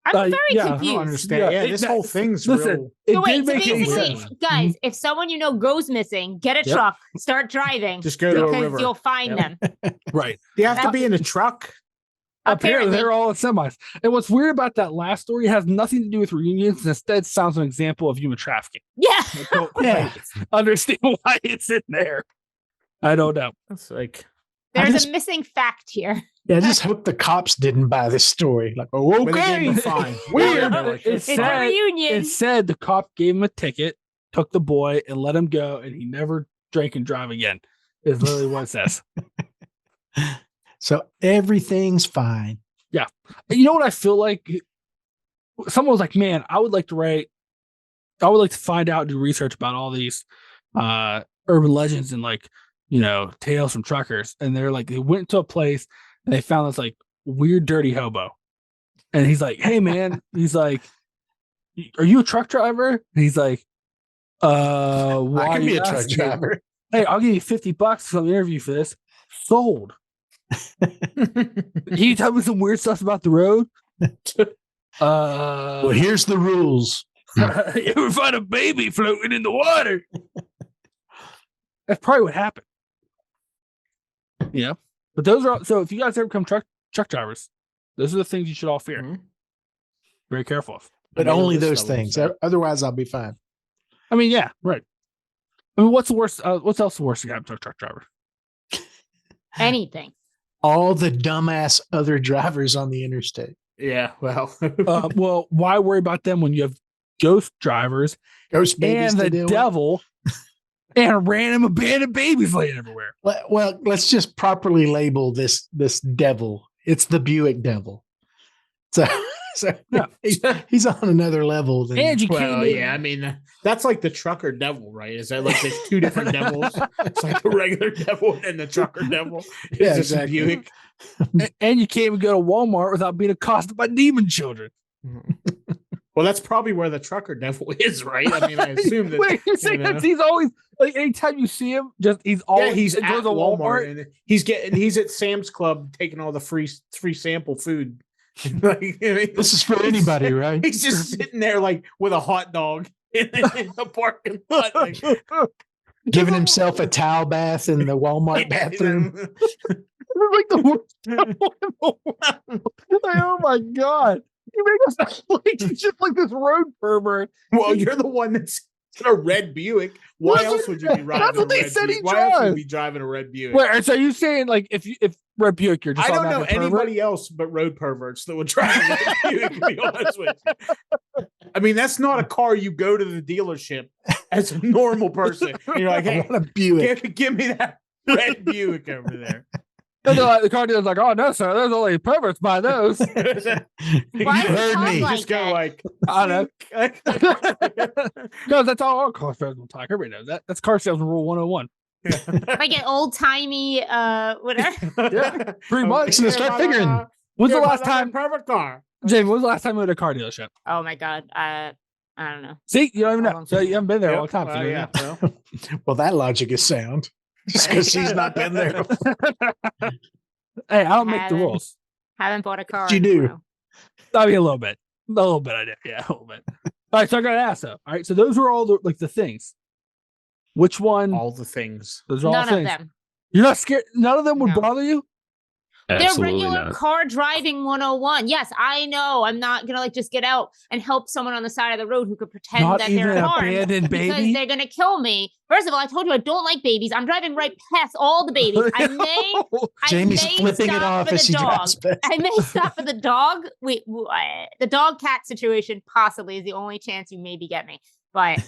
I'm very I confused. don't understand. Yeah, this whole thing's listen. real. So wait, so make any basically, sense. guys, if someone you know goes missing, get a truck, start driving. Just go to a because river. you'll find them. Right. You have to be in a truck. Apparently, Apparently. they're all in semis. And what's weird about that last story has nothing to do with reunions. And instead, sounds an example of human trafficking. Yeah. I don't quite understand why it's in there. I don't know. It's like There's a missing fact here. Yeah, I just hope the cops didn't buy this story. Like, oh, okay, fine. Weird. It's a reunion. It said the cop gave him a ticket, took the boy, and let him go, and he never drank and drive again. Is literally what it says. So everything's fine. Yeah. You know what I feel like? Someone was like, man, I would like to find out and do research about all these urban legends and like, tales from truckers. And they're like, they went to a place and they found this like weird, dirty hobo. And he's like, hey man, he's like, are you a truck driver? And he's like, why? I can be a truck driver. Hey, I'll give you $50 for the interview for this. Sold. Can you tell me some weird stuff about the road? Well, here's the rules. You ever find a baby floating in the water? That's probably what happened. Yeah. But those are so if you guys ever become truck drivers, those are the things you should all fear. Mm-hmm. Very careful of. But only those things. Otherwise, I'll be fine. I mean, yeah, right. I mean, what's the worst? What's else the worst thing happen to a truck driver? Anything. All the dumbass other drivers on the interstate. Yeah, well. Well, why worry about them when you have ghost drivers, ghost babies, and the devil, and random abandoned babies laying everywhere? Well, let's just properly label this devil. It's the Buick devil. So yeah. he's on another level than. And I mean, that's like the trucker devil, right? Is that like there's two different devils? It's like the regular devil and the trucker devil. Yeah, exactly. Buick. And you can't even go to Walmart without being accosted by demon children. Well, that's probably where the trucker devil is, right? I mean, I assume that. Wait, you're saying that he's always like anytime you see him, he's always he's at Walmart and he's at Sam's Club taking all the free sample food. Like, this is for anybody, right? He's just sitting there like with a hot dog in the parking lot, like, giving himself a towel bath in the Walmart bathroom. Like the worst devil in the world. Like, oh my god. You make us like just like this road pervert. Well, you're the one that's in a red Buick. Why else would you be riding? That's what they said he Why else would you be driving a red Buick? Wait, so you saying like if red Buick, you're just I don't know anybody else but road perverts that would drive a red Buick, to be honest with you. I mean, that's not a car you go to the dealership as a normal person. And you're like, hey, I want a Buick. Give me that red Buick over there. And like, the car dealer's like, oh no, sir, there's only perverts buy those. Why You heard me. like Just go that? like, I know. No, that's all car salesmen talk. Everybody knows that. That's car salesman rule 101. Like an old timey whatever. Yeah, pretty much. So start figuring. When's the last time, perfect car? Jamie? When was the last time you were at a car dealership? Oh my god. I don't know. See, you don't even know. So you haven't been there a long time. So Yeah. Well, that logic is sound. Just because he's not been there. Hey, I don't make the rules. Haven't bought a car. You do. I mean, a little bit. I did. Yeah, a little bit. All right, so I got to ask though. All right, so those were all the things. Which one? All the things. Those are all None things. of them. You're not scared. None of them would No. bother you. They're Absolutely regular not. car driving 101. Yes, I know. I'm not gonna just get out and help someone on the side of the road who could pretend Not that even they're an harmed abandoned because baby. they're gonna kill me. First of all, I told you I don't like babies. I'm driving right past all the babies. Jamie's flipping it off as she drives past. I may stop for the dog. The dog cat situation possibly is the only chance you maybe get me. But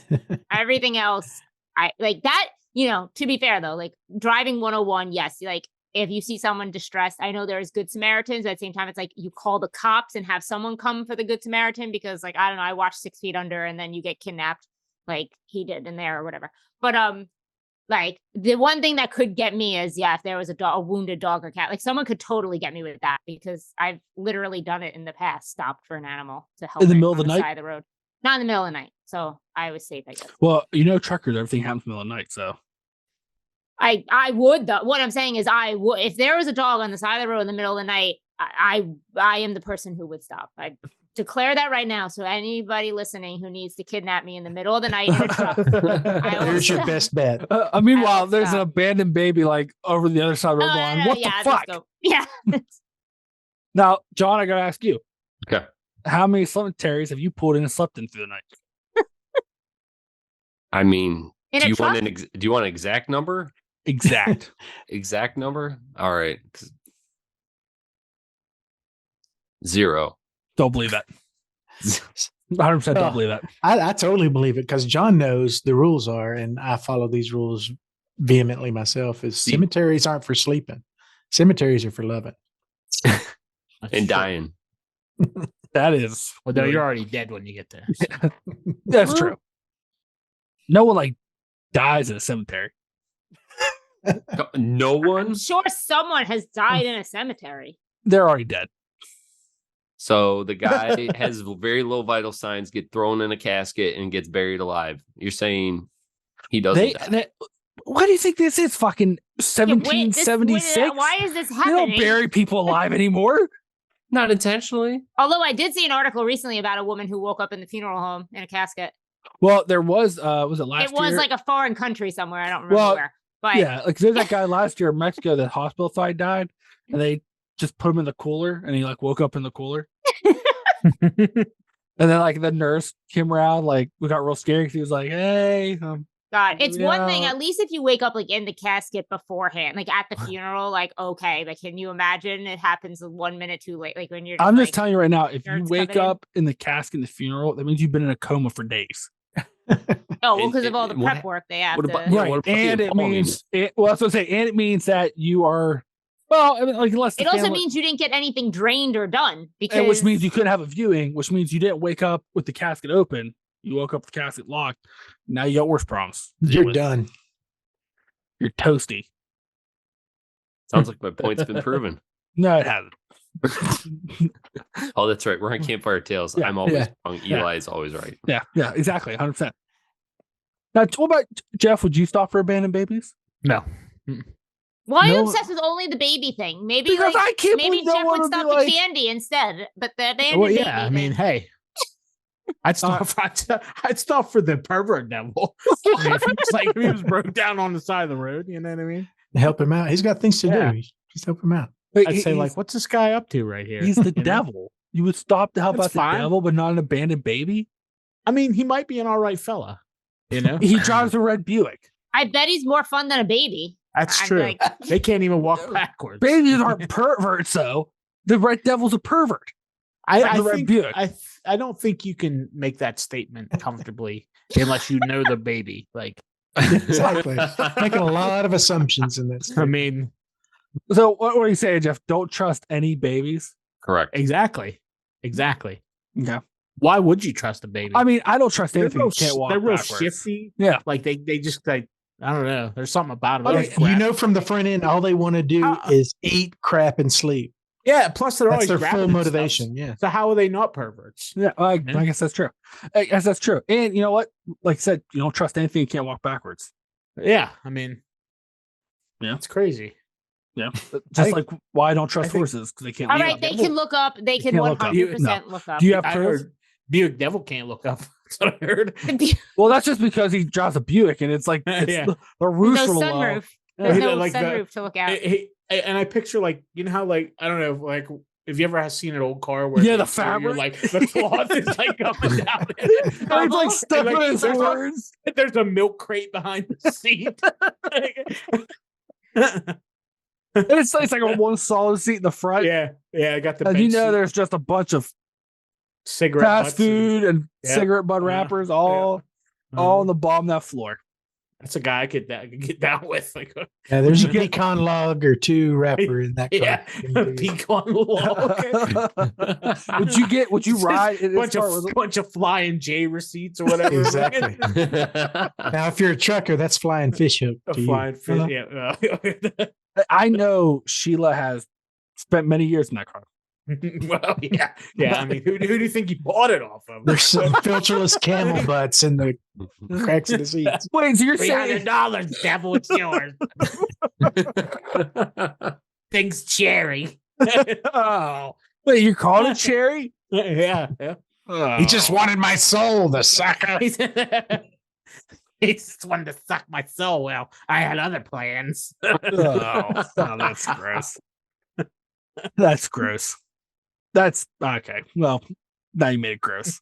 everything else, I like that. To be fair though, like driving 101, yes, like if you see someone distressed, I know there's Good Samaritans. But at the same time, it's like you call the cops and have someone come for the Good Samaritan because, like, I don't know, I watched 6 Feet Under and then you get kidnapped like he did in there or whatever. But like the one thing that could get me is if there was a wounded dog or cat, like someone could totally get me with that because I've literally done it in the past. Stopped for an animal to help In the it middle of on the night? side of the road, not in the middle of the night. So I was safe, I guess. Well, truckers, everything happens in the middle of the night. So I would though. What I'm saying is I would, if there was a dog on the side of the road in the middle of the night, I am the person who would stop. declare that right now. So anybody listening who needs to kidnap me in the middle of the night in a truck, there's your best bet. Meanwhile, there's an abandoned baby like over the other side of the road going, what the fuck? Yeah. Now, John, I gotta ask you. Okay. How many cemeteries have you pulled in and slept in through the night? I mean, do you want an exact number? Exact. Exact number? All right. 0. Don't believe that. 100% don't believe that. I totally believe it because John knows the rules are, and I follow these rules vehemently myself, is cemeteries aren't for sleeping. Cemeteries are for loving. And dying. That is. Well, no, you're already dead when you get there. So. That's true. No one dies in a cemetery. No one? I'm sure someone has died in a cemetery. They're already dead. So the guy has very low vital signs, get thrown in a casket, and gets buried alive. You're saying he doesn't die. What do you think this is? Fucking 1776? Why is this They happening? don't bury people alive anymore. Not intentionally. Although I did see an article recently about a woman who woke up in the funeral home in a casket. Well, there was it last year? It was like a foreign country somewhere. I don't remember where. But yeah, there's that guy last year in Mexico that hospital side died, and they just put him in the cooler, and he woke up in the cooler. And then the nurse came around, we got real scared because he was like, "Hey, God, it's one thing. At least if you wake up in the casket beforehand, at the funeral, okay, can you imagine it happens 1 minute too late? When you're, I'm just telling you right now, if you wake up in the casket in the funeral, that means you've been in a coma for days. Because of all the prep work they have. And it means that's what I'm saying. And it means that you are. Well, unless it also means you didn't get anything drained or done, which means you couldn't have a viewing, which means you didn't wake up with the casket open. You woke up with the casket locked. Now you got worse problems. You're done. You're toasty. Sounds like my point's been proven. No, it hasn't. Oh, that's right. We're on Campfire Tales. Yeah, I'm always wrong. Eli's always right. Yeah, exactly. 100%. Now, what about Jeff? Would you stop for abandoned babies? No. Why are you obsessed with only the baby thing? Maybe because I can't maybe Jeff would stop the candy instead, but the abandoned baby. I mean, hey, I'd stop for the pervert devil. If he was broke down on the side of the road, you know what I mean? Help him out. He's got things to do. Just help him out. But I'd say, what's this guy up to right here? He's the devil. You would stop to help out the devil, but not an abandoned baby? I mean, he might be an all right fella. You know? He drives a red Buick. I bet he's more fun than a baby. That's true. They can't even walk backwards. Babies aren't perverts, though. The red devil's a pervert. I don't think you can make that statement comfortably unless you know the baby. Exactly. Making a lot of assumptions in this. I mean, so what are you saying, Jeff? Don't trust any babies? Correct. Exactly. Yeah. Why would you trust a baby? I mean, I don't trust anything. They're real shifty. Yeah. They just I don't know. There's something about them. From the front end, all they want to do is eat, crap, and sleep. Yeah. Plus, that's their full motivation. Stuff. Yeah. So how are they not perverts? Yeah. I guess that's true. And you know what? Like I said, you don't trust anything. You can't walk backwards. Yeah. I mean, it's crazy. Yeah. Just why I don't trust horses because they can't. All right. They can look up. They can 100% look up. Do you have proof? Buick Devil can't look up. That's what I heard. Well, that's just because he drives a Buick and it's the roof's real low. There's no sunroof to look out. And I picture you know how I don't know if you ever seen an old car where the fabric the cloth is coming down it's stuck in his words. There's a milk crate behind the seat. It's like a one solid seat in the front. Yeah, I got the. And there's just a bunch of cigarette fast food and cigarette butt wrappers all on the bottom of that floor. That's a guy I could get down with. There's a pecan log or two wrapper in that car. Yeah, a pecan log. Would you ride a bunch of Flying J receipts or whatever? Exactly. Now, if you're a trucker, that's flying fish hook. Flying fish, yeah. I know Sheila has spent many years in that car. Well, yeah. I mean, who do you think you bought it off of? There's some filterless camel butts in the cracks of the seats. Wait, so you're saying $300, devil, it's yours. Thing's cherry. Oh, wait, you're calling it cherry? Yeah. He just wanted my soul, the sucker. He just wanted to suck my soul. Well, I had other plans. That's gross. That's gross. That's okay. Well, now you made it gross.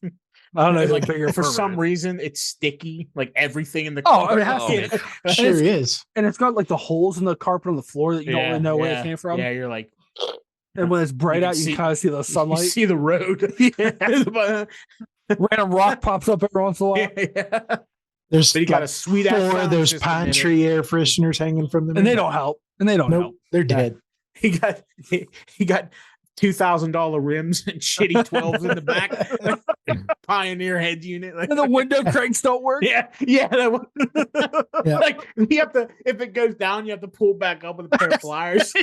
I don't know. Like, for some reason, it's sticky. Like everything in the car. It has to be. It sure is. And it's got like the holes in the carpet on the floor that you don't really know where it came from. Yeah, you're like. And when it's bright out, you can kind of see the sunlight. You see the road. Random rock pops up every once in a while. Yeah. There's but he got a sweet 4 of those pine tree air fresheners hanging from them. And they don't help. Help. They're dead. He got $2,000 rims and shitty 12s in the back. Pioneer head unit. And the window cranks don't work. Yeah. Like you have to, if it goes down, you have to pull back up with a pair of pliers.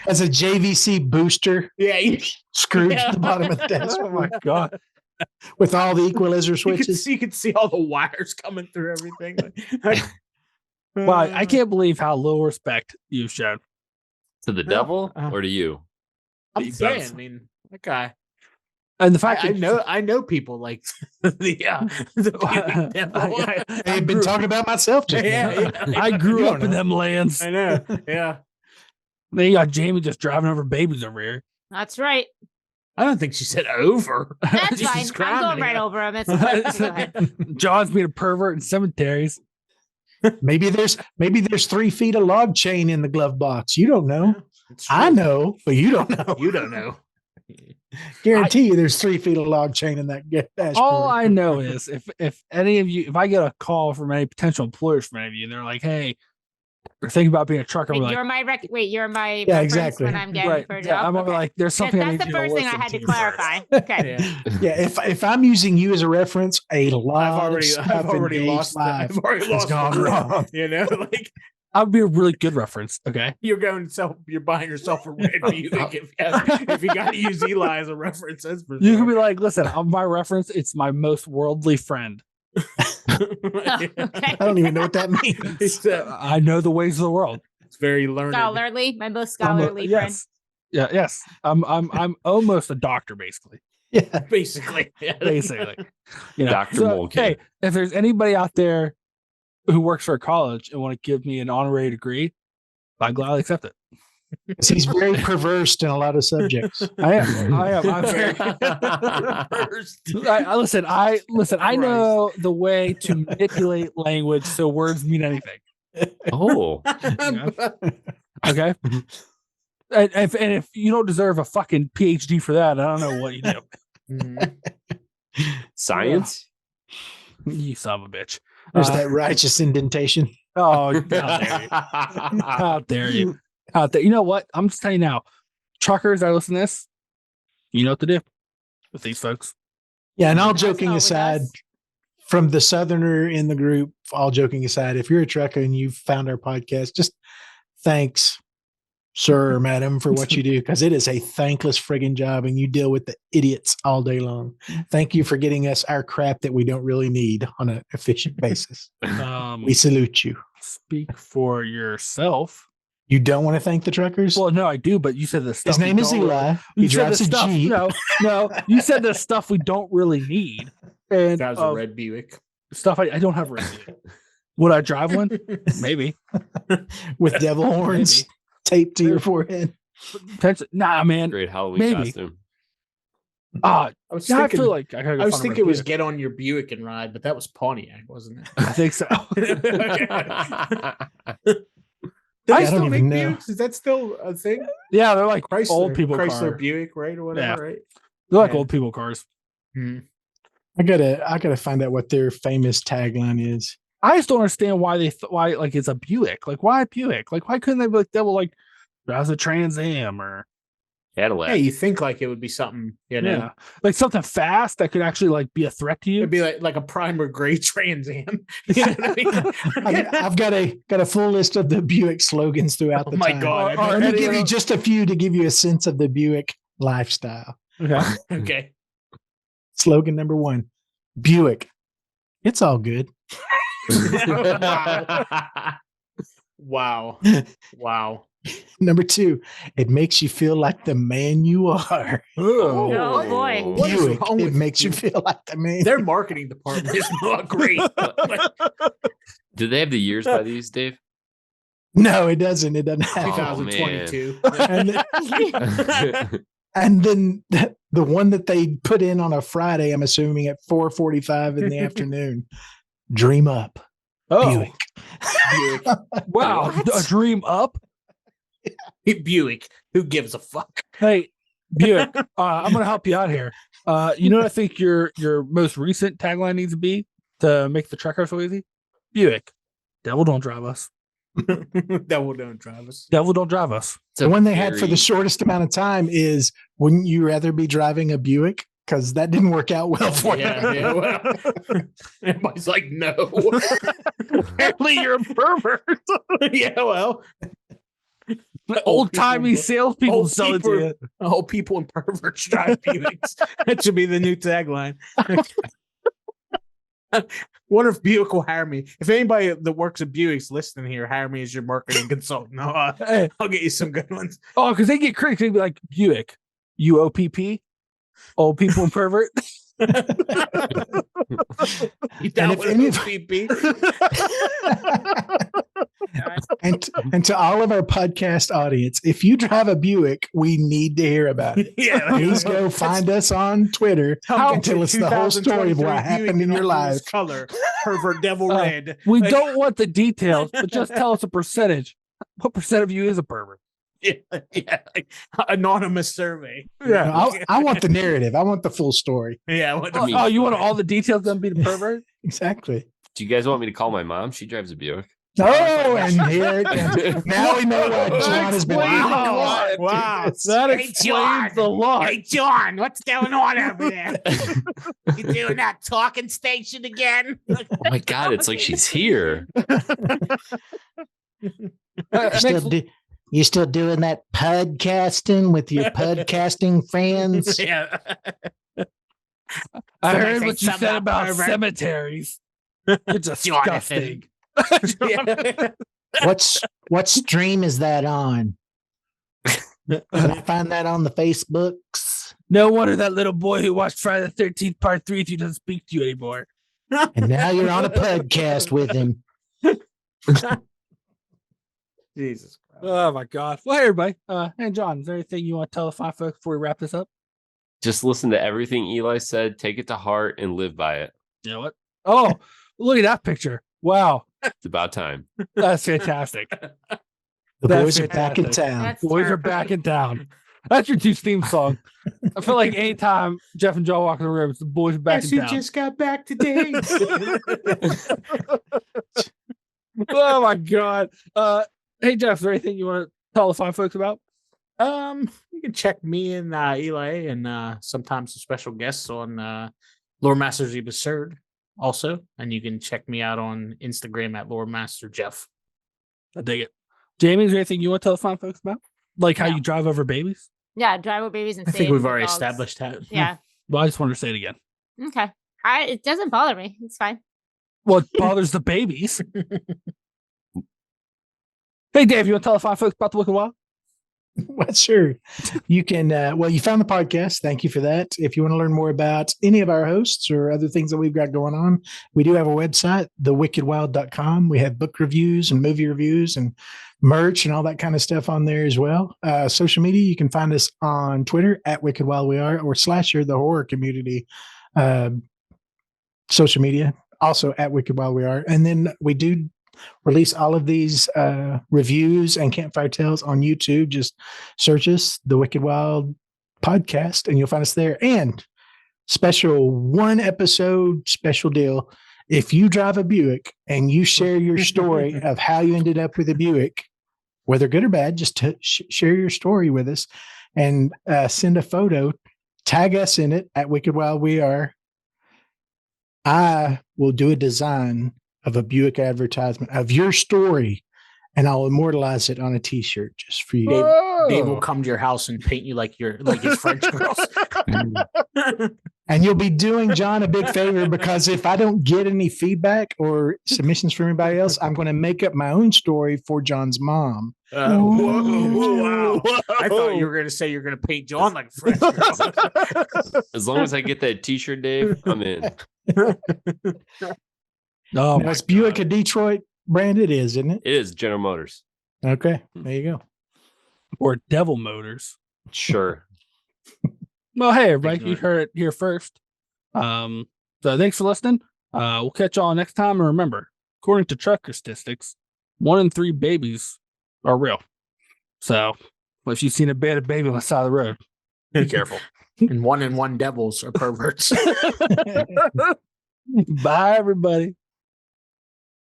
As a JVC booster. Yeah. Screwed at the bottom of the desk. Oh my God. With all the equalizer switches. You can see all the wires coming through everything. Wow, I can't believe how little respect you've shown. To the devil or to you? I'm saying, I mean, that guy. And the fact I know people like the devil. I've been talking about myself just now. I grew up in them lands. I know. Yeah. Then you got Jaime just driving over babies over here. That's right. I don't think she said over. That's fine. I'm going right over him. It's John's being a pervert in cemeteries. Maybe there's 3 feet of log chain in the glove box. You don't know. I know, but you don't know. You don't know. Guarantee you there's 3 feet of log chain in that dashboard. All I know is if any of you, if I get a call from any potential employers from any of you, and they're like, "Hey, we're thinking about being a trucker," you're like, my yeah, reference exactly. when I'm getting for a job. I'm like, there's something. That's the first thing I had to clarify. Okay. Yeah. If I'm using you as a reference, a lot I've already lost gone wrong. You know, like. I would be a really good reference. Okay, you're buying yourself a red Buick if you got to use Eli as a reference. That's for you can be like, listen, I'm my reference. It's my most worldly friend. Okay. I don't even know what that means. I know the ways of the world. It's very learned. Scholarly, my most scholarly friend. Yes. I'm almost a doctor, basically. Yeah, basically. Basically. You know, Dr. Mulkey. Hey, if there's anybody out there who works for a college and want to give me an honorary degree, I gladly accept it. He's very perverse in a lot of subjects. I am. I'm very perverse. I know the way to manipulate language so words mean anything. Oh. Okay. And if you don't deserve a fucking PhD for that, I don't know what you do. Science? You son of a bitch. There's that righteous indentation. Oh, how dare you? Out there. You know what? I'm just telling you now. Truckers that listen to this, you know what to do with these folks. Yeah, and all joking aside, from the Southerner in the group, all joking aside, if you're a trucker and you've found our podcast, just thanks, sir or madam, for what you do, because it is a thankless friggin' job and you deal with the idiots all day long. Thank you for getting us our crap that we don't really need on an efficient basis. We salute you. Speak for yourself. You don't want to thank the truckers? Well, no, I do, but you said the stuff. His name is Eli. He drives a Jeep. No, you said the stuff we don't really need. And that was a red Buick. Stuff I don't have a red Buick. Would I drive one? Maybe. With devil horns taped to your forehead. Nah, man. Great Halloween costume. I was thinking, I was thinking it was get on your Buick and ride, but that was Pontiac, wasn't it? I think so. I still make Buicks? Is that still a thing? Yeah, they're like Chrysler, old people Chrysler Buick, right? Or whatever, right? They're like old people cars. Hmm. I gotta find out what their famous tagline is. I just don't understand why why like it's a Buick. Like why Buick? Like why couldn't they be like they were like drives a Trans Am or Cadillac? Yeah, you think like it would be something, you know? Yeah, like something fast that could actually like be a threat to you. It'd be like a primer gray Trans Am. You know what I mean? I've got a full list of the Buick slogans throughout the time. Oh my God! Let me give you just a few to give you a sense of the Buick lifestyle. Okay. Okay. Slogan number 1: Buick. It's all good. Wow. Number 2, it makes you feel like the man you are. Oh boy. What is Buick, wrong it with makes you you? feel like the man. Their marketing department is not great. Do they have the years by these, Dave? No, it doesn't. It doesn't have. 2022. And then the one that they put in on a Friday, I'm assuming at 4:45 in the afternoon. Dream Up. Buick. Buick. Wow, a dream up. Buick. Who gives a fuck? Hey, Buick, I'm going to help you out here. You know what I think your most recent tagline needs to be to make the tracker so easy? Buick, devil don't drive us. Devil don't drive us. Devil don't drive us. The one they had for the shortest amount of time is, wouldn't you rather be driving a Buick? Because that didn't work out well for you. Yeah, well, everybody's like, no. Apparently you're a pervert. Yeah, well. Old timey salespeople sell it to you. Old people and perverts drive Buicks. That should be the new tagline. Wonder if Buick will hire me. If anybody that works at Buick's listening here, hire me as your marketing consultant. I'll get you some good ones. Oh, because they get critics. They'd be like, Buick, UOPP, old people and pervert. You down if with any- OPP? And to all of our podcast audience, if you drive a Buick, we need to hear about it. Yeah, Please go find us on Twitter and tell us the whole story of what happened in your life. Color, pervert devil red. We Like- don't want the details, but just tell us a percentage. What percent of you is a pervert? Yeah, like anonymous survey. Yeah. I want the narrative. I want the full story. Yeah. What the Oh, you want all the details then be the pervert? Exactly. Do you guys want me to call my mom? She drives a Buick. Oh, and here and now we know why John has been. Wow. Wow. That Hey, explains John. a lot. Hey, John, what's going on over there? You doing that talking station again? Oh my God, it's like she's here. You still doing that podcasting with your podcasting friends? Yeah. I Somebody heard say what you something said about about pervert. cemeteries. It's disgusting. Yeah. What stream is that on? Can I find that on the Facebooks? No wonder that little boy who watched Friday the 13th Part 3 with you doesn't speak to you anymore. And now you're on a podcast with him. Jesus Christ. Oh my God. Well, hey, everybody. Hey, John, is there anything you want to tell the fine folks before we wrap this up? Just listen to everything Eli said, take it to heart, and live by it. You know what? Oh, look at that picture. Wow. It's about time. That's fantastic. The That's boys are back in fantastic. town. That's Boys are terrible. back in town. That's your two theme song. I feel like anytime Jeff and Joe walk in the room, it's the boys are back Guess in who town. just got back today? Oh my God. Hey Jeff, is there anything you want to tell the fine folks about? You can check me and Eli and sometimes some special guests on Lore Masters Absurd also. And you can check me out on Instagram at Lore Master Jeff. I dig it. Jamie, is there anything you want to tell the fine folks about? Like how No. you drive over babies? Yeah, drive with babies and I think save we've the already dogs. established that. Yeah. Well, I just wanted to say it again. Okay. It doesn't bother me. It's fine. Well, it bothers the babies. Hey Dave, you want to tell the fine folks about the Wicked Wild? Well, sure. You can, you found the podcast. Thank you for that. If you want to learn more about any of our hosts or other things that we've got going on, we do have a website, thewickedwild.com. We have book reviews and movie reviews and merch and all that kind of stuff on there as well. Social media, you can find us on Twitter at Wicked Wild We Are or Slasher, the horror community social media, also at Wicked Wild We Are. And then we do release all of these reviews and Campfire Tales on YouTube. Just search us, the Wicked Wild Podcast, and you'll find us there. And special 1 episode special deal. If you drive a Buick and you share your story of how you ended up with a Buick, whether good or bad, just share your story with us and send a photo, tag us in it at Wicked Wild We Are. I will do a design of a Buick advertisement of your story, and I'll immortalize it on a T-shirt just for you. Dave will come to your house and paint you like his French girls. And you'll be doing John a big favor, because if I don't get any feedback or submissions from anybody else, I'm going to make up my own story for John's mom. Wow. I thought you were going to say you're going to paint John like a French girl. As long as I get that T-shirt, Dave, I'm in. Oh, it's Buick of Detroit brand. It is, isn't it? It is General Motors. Okay, there you go. Or Devil Motors. Sure. Well, hey, everybody, you heard it here first. So thanks for listening. We'll catch y'all next time. And remember, according to trucker statistics, 1 in 3 babies are real. So if you've seen a bad baby on the side of the road, be careful. And 1 in 1 devils are perverts. Bye, everybody.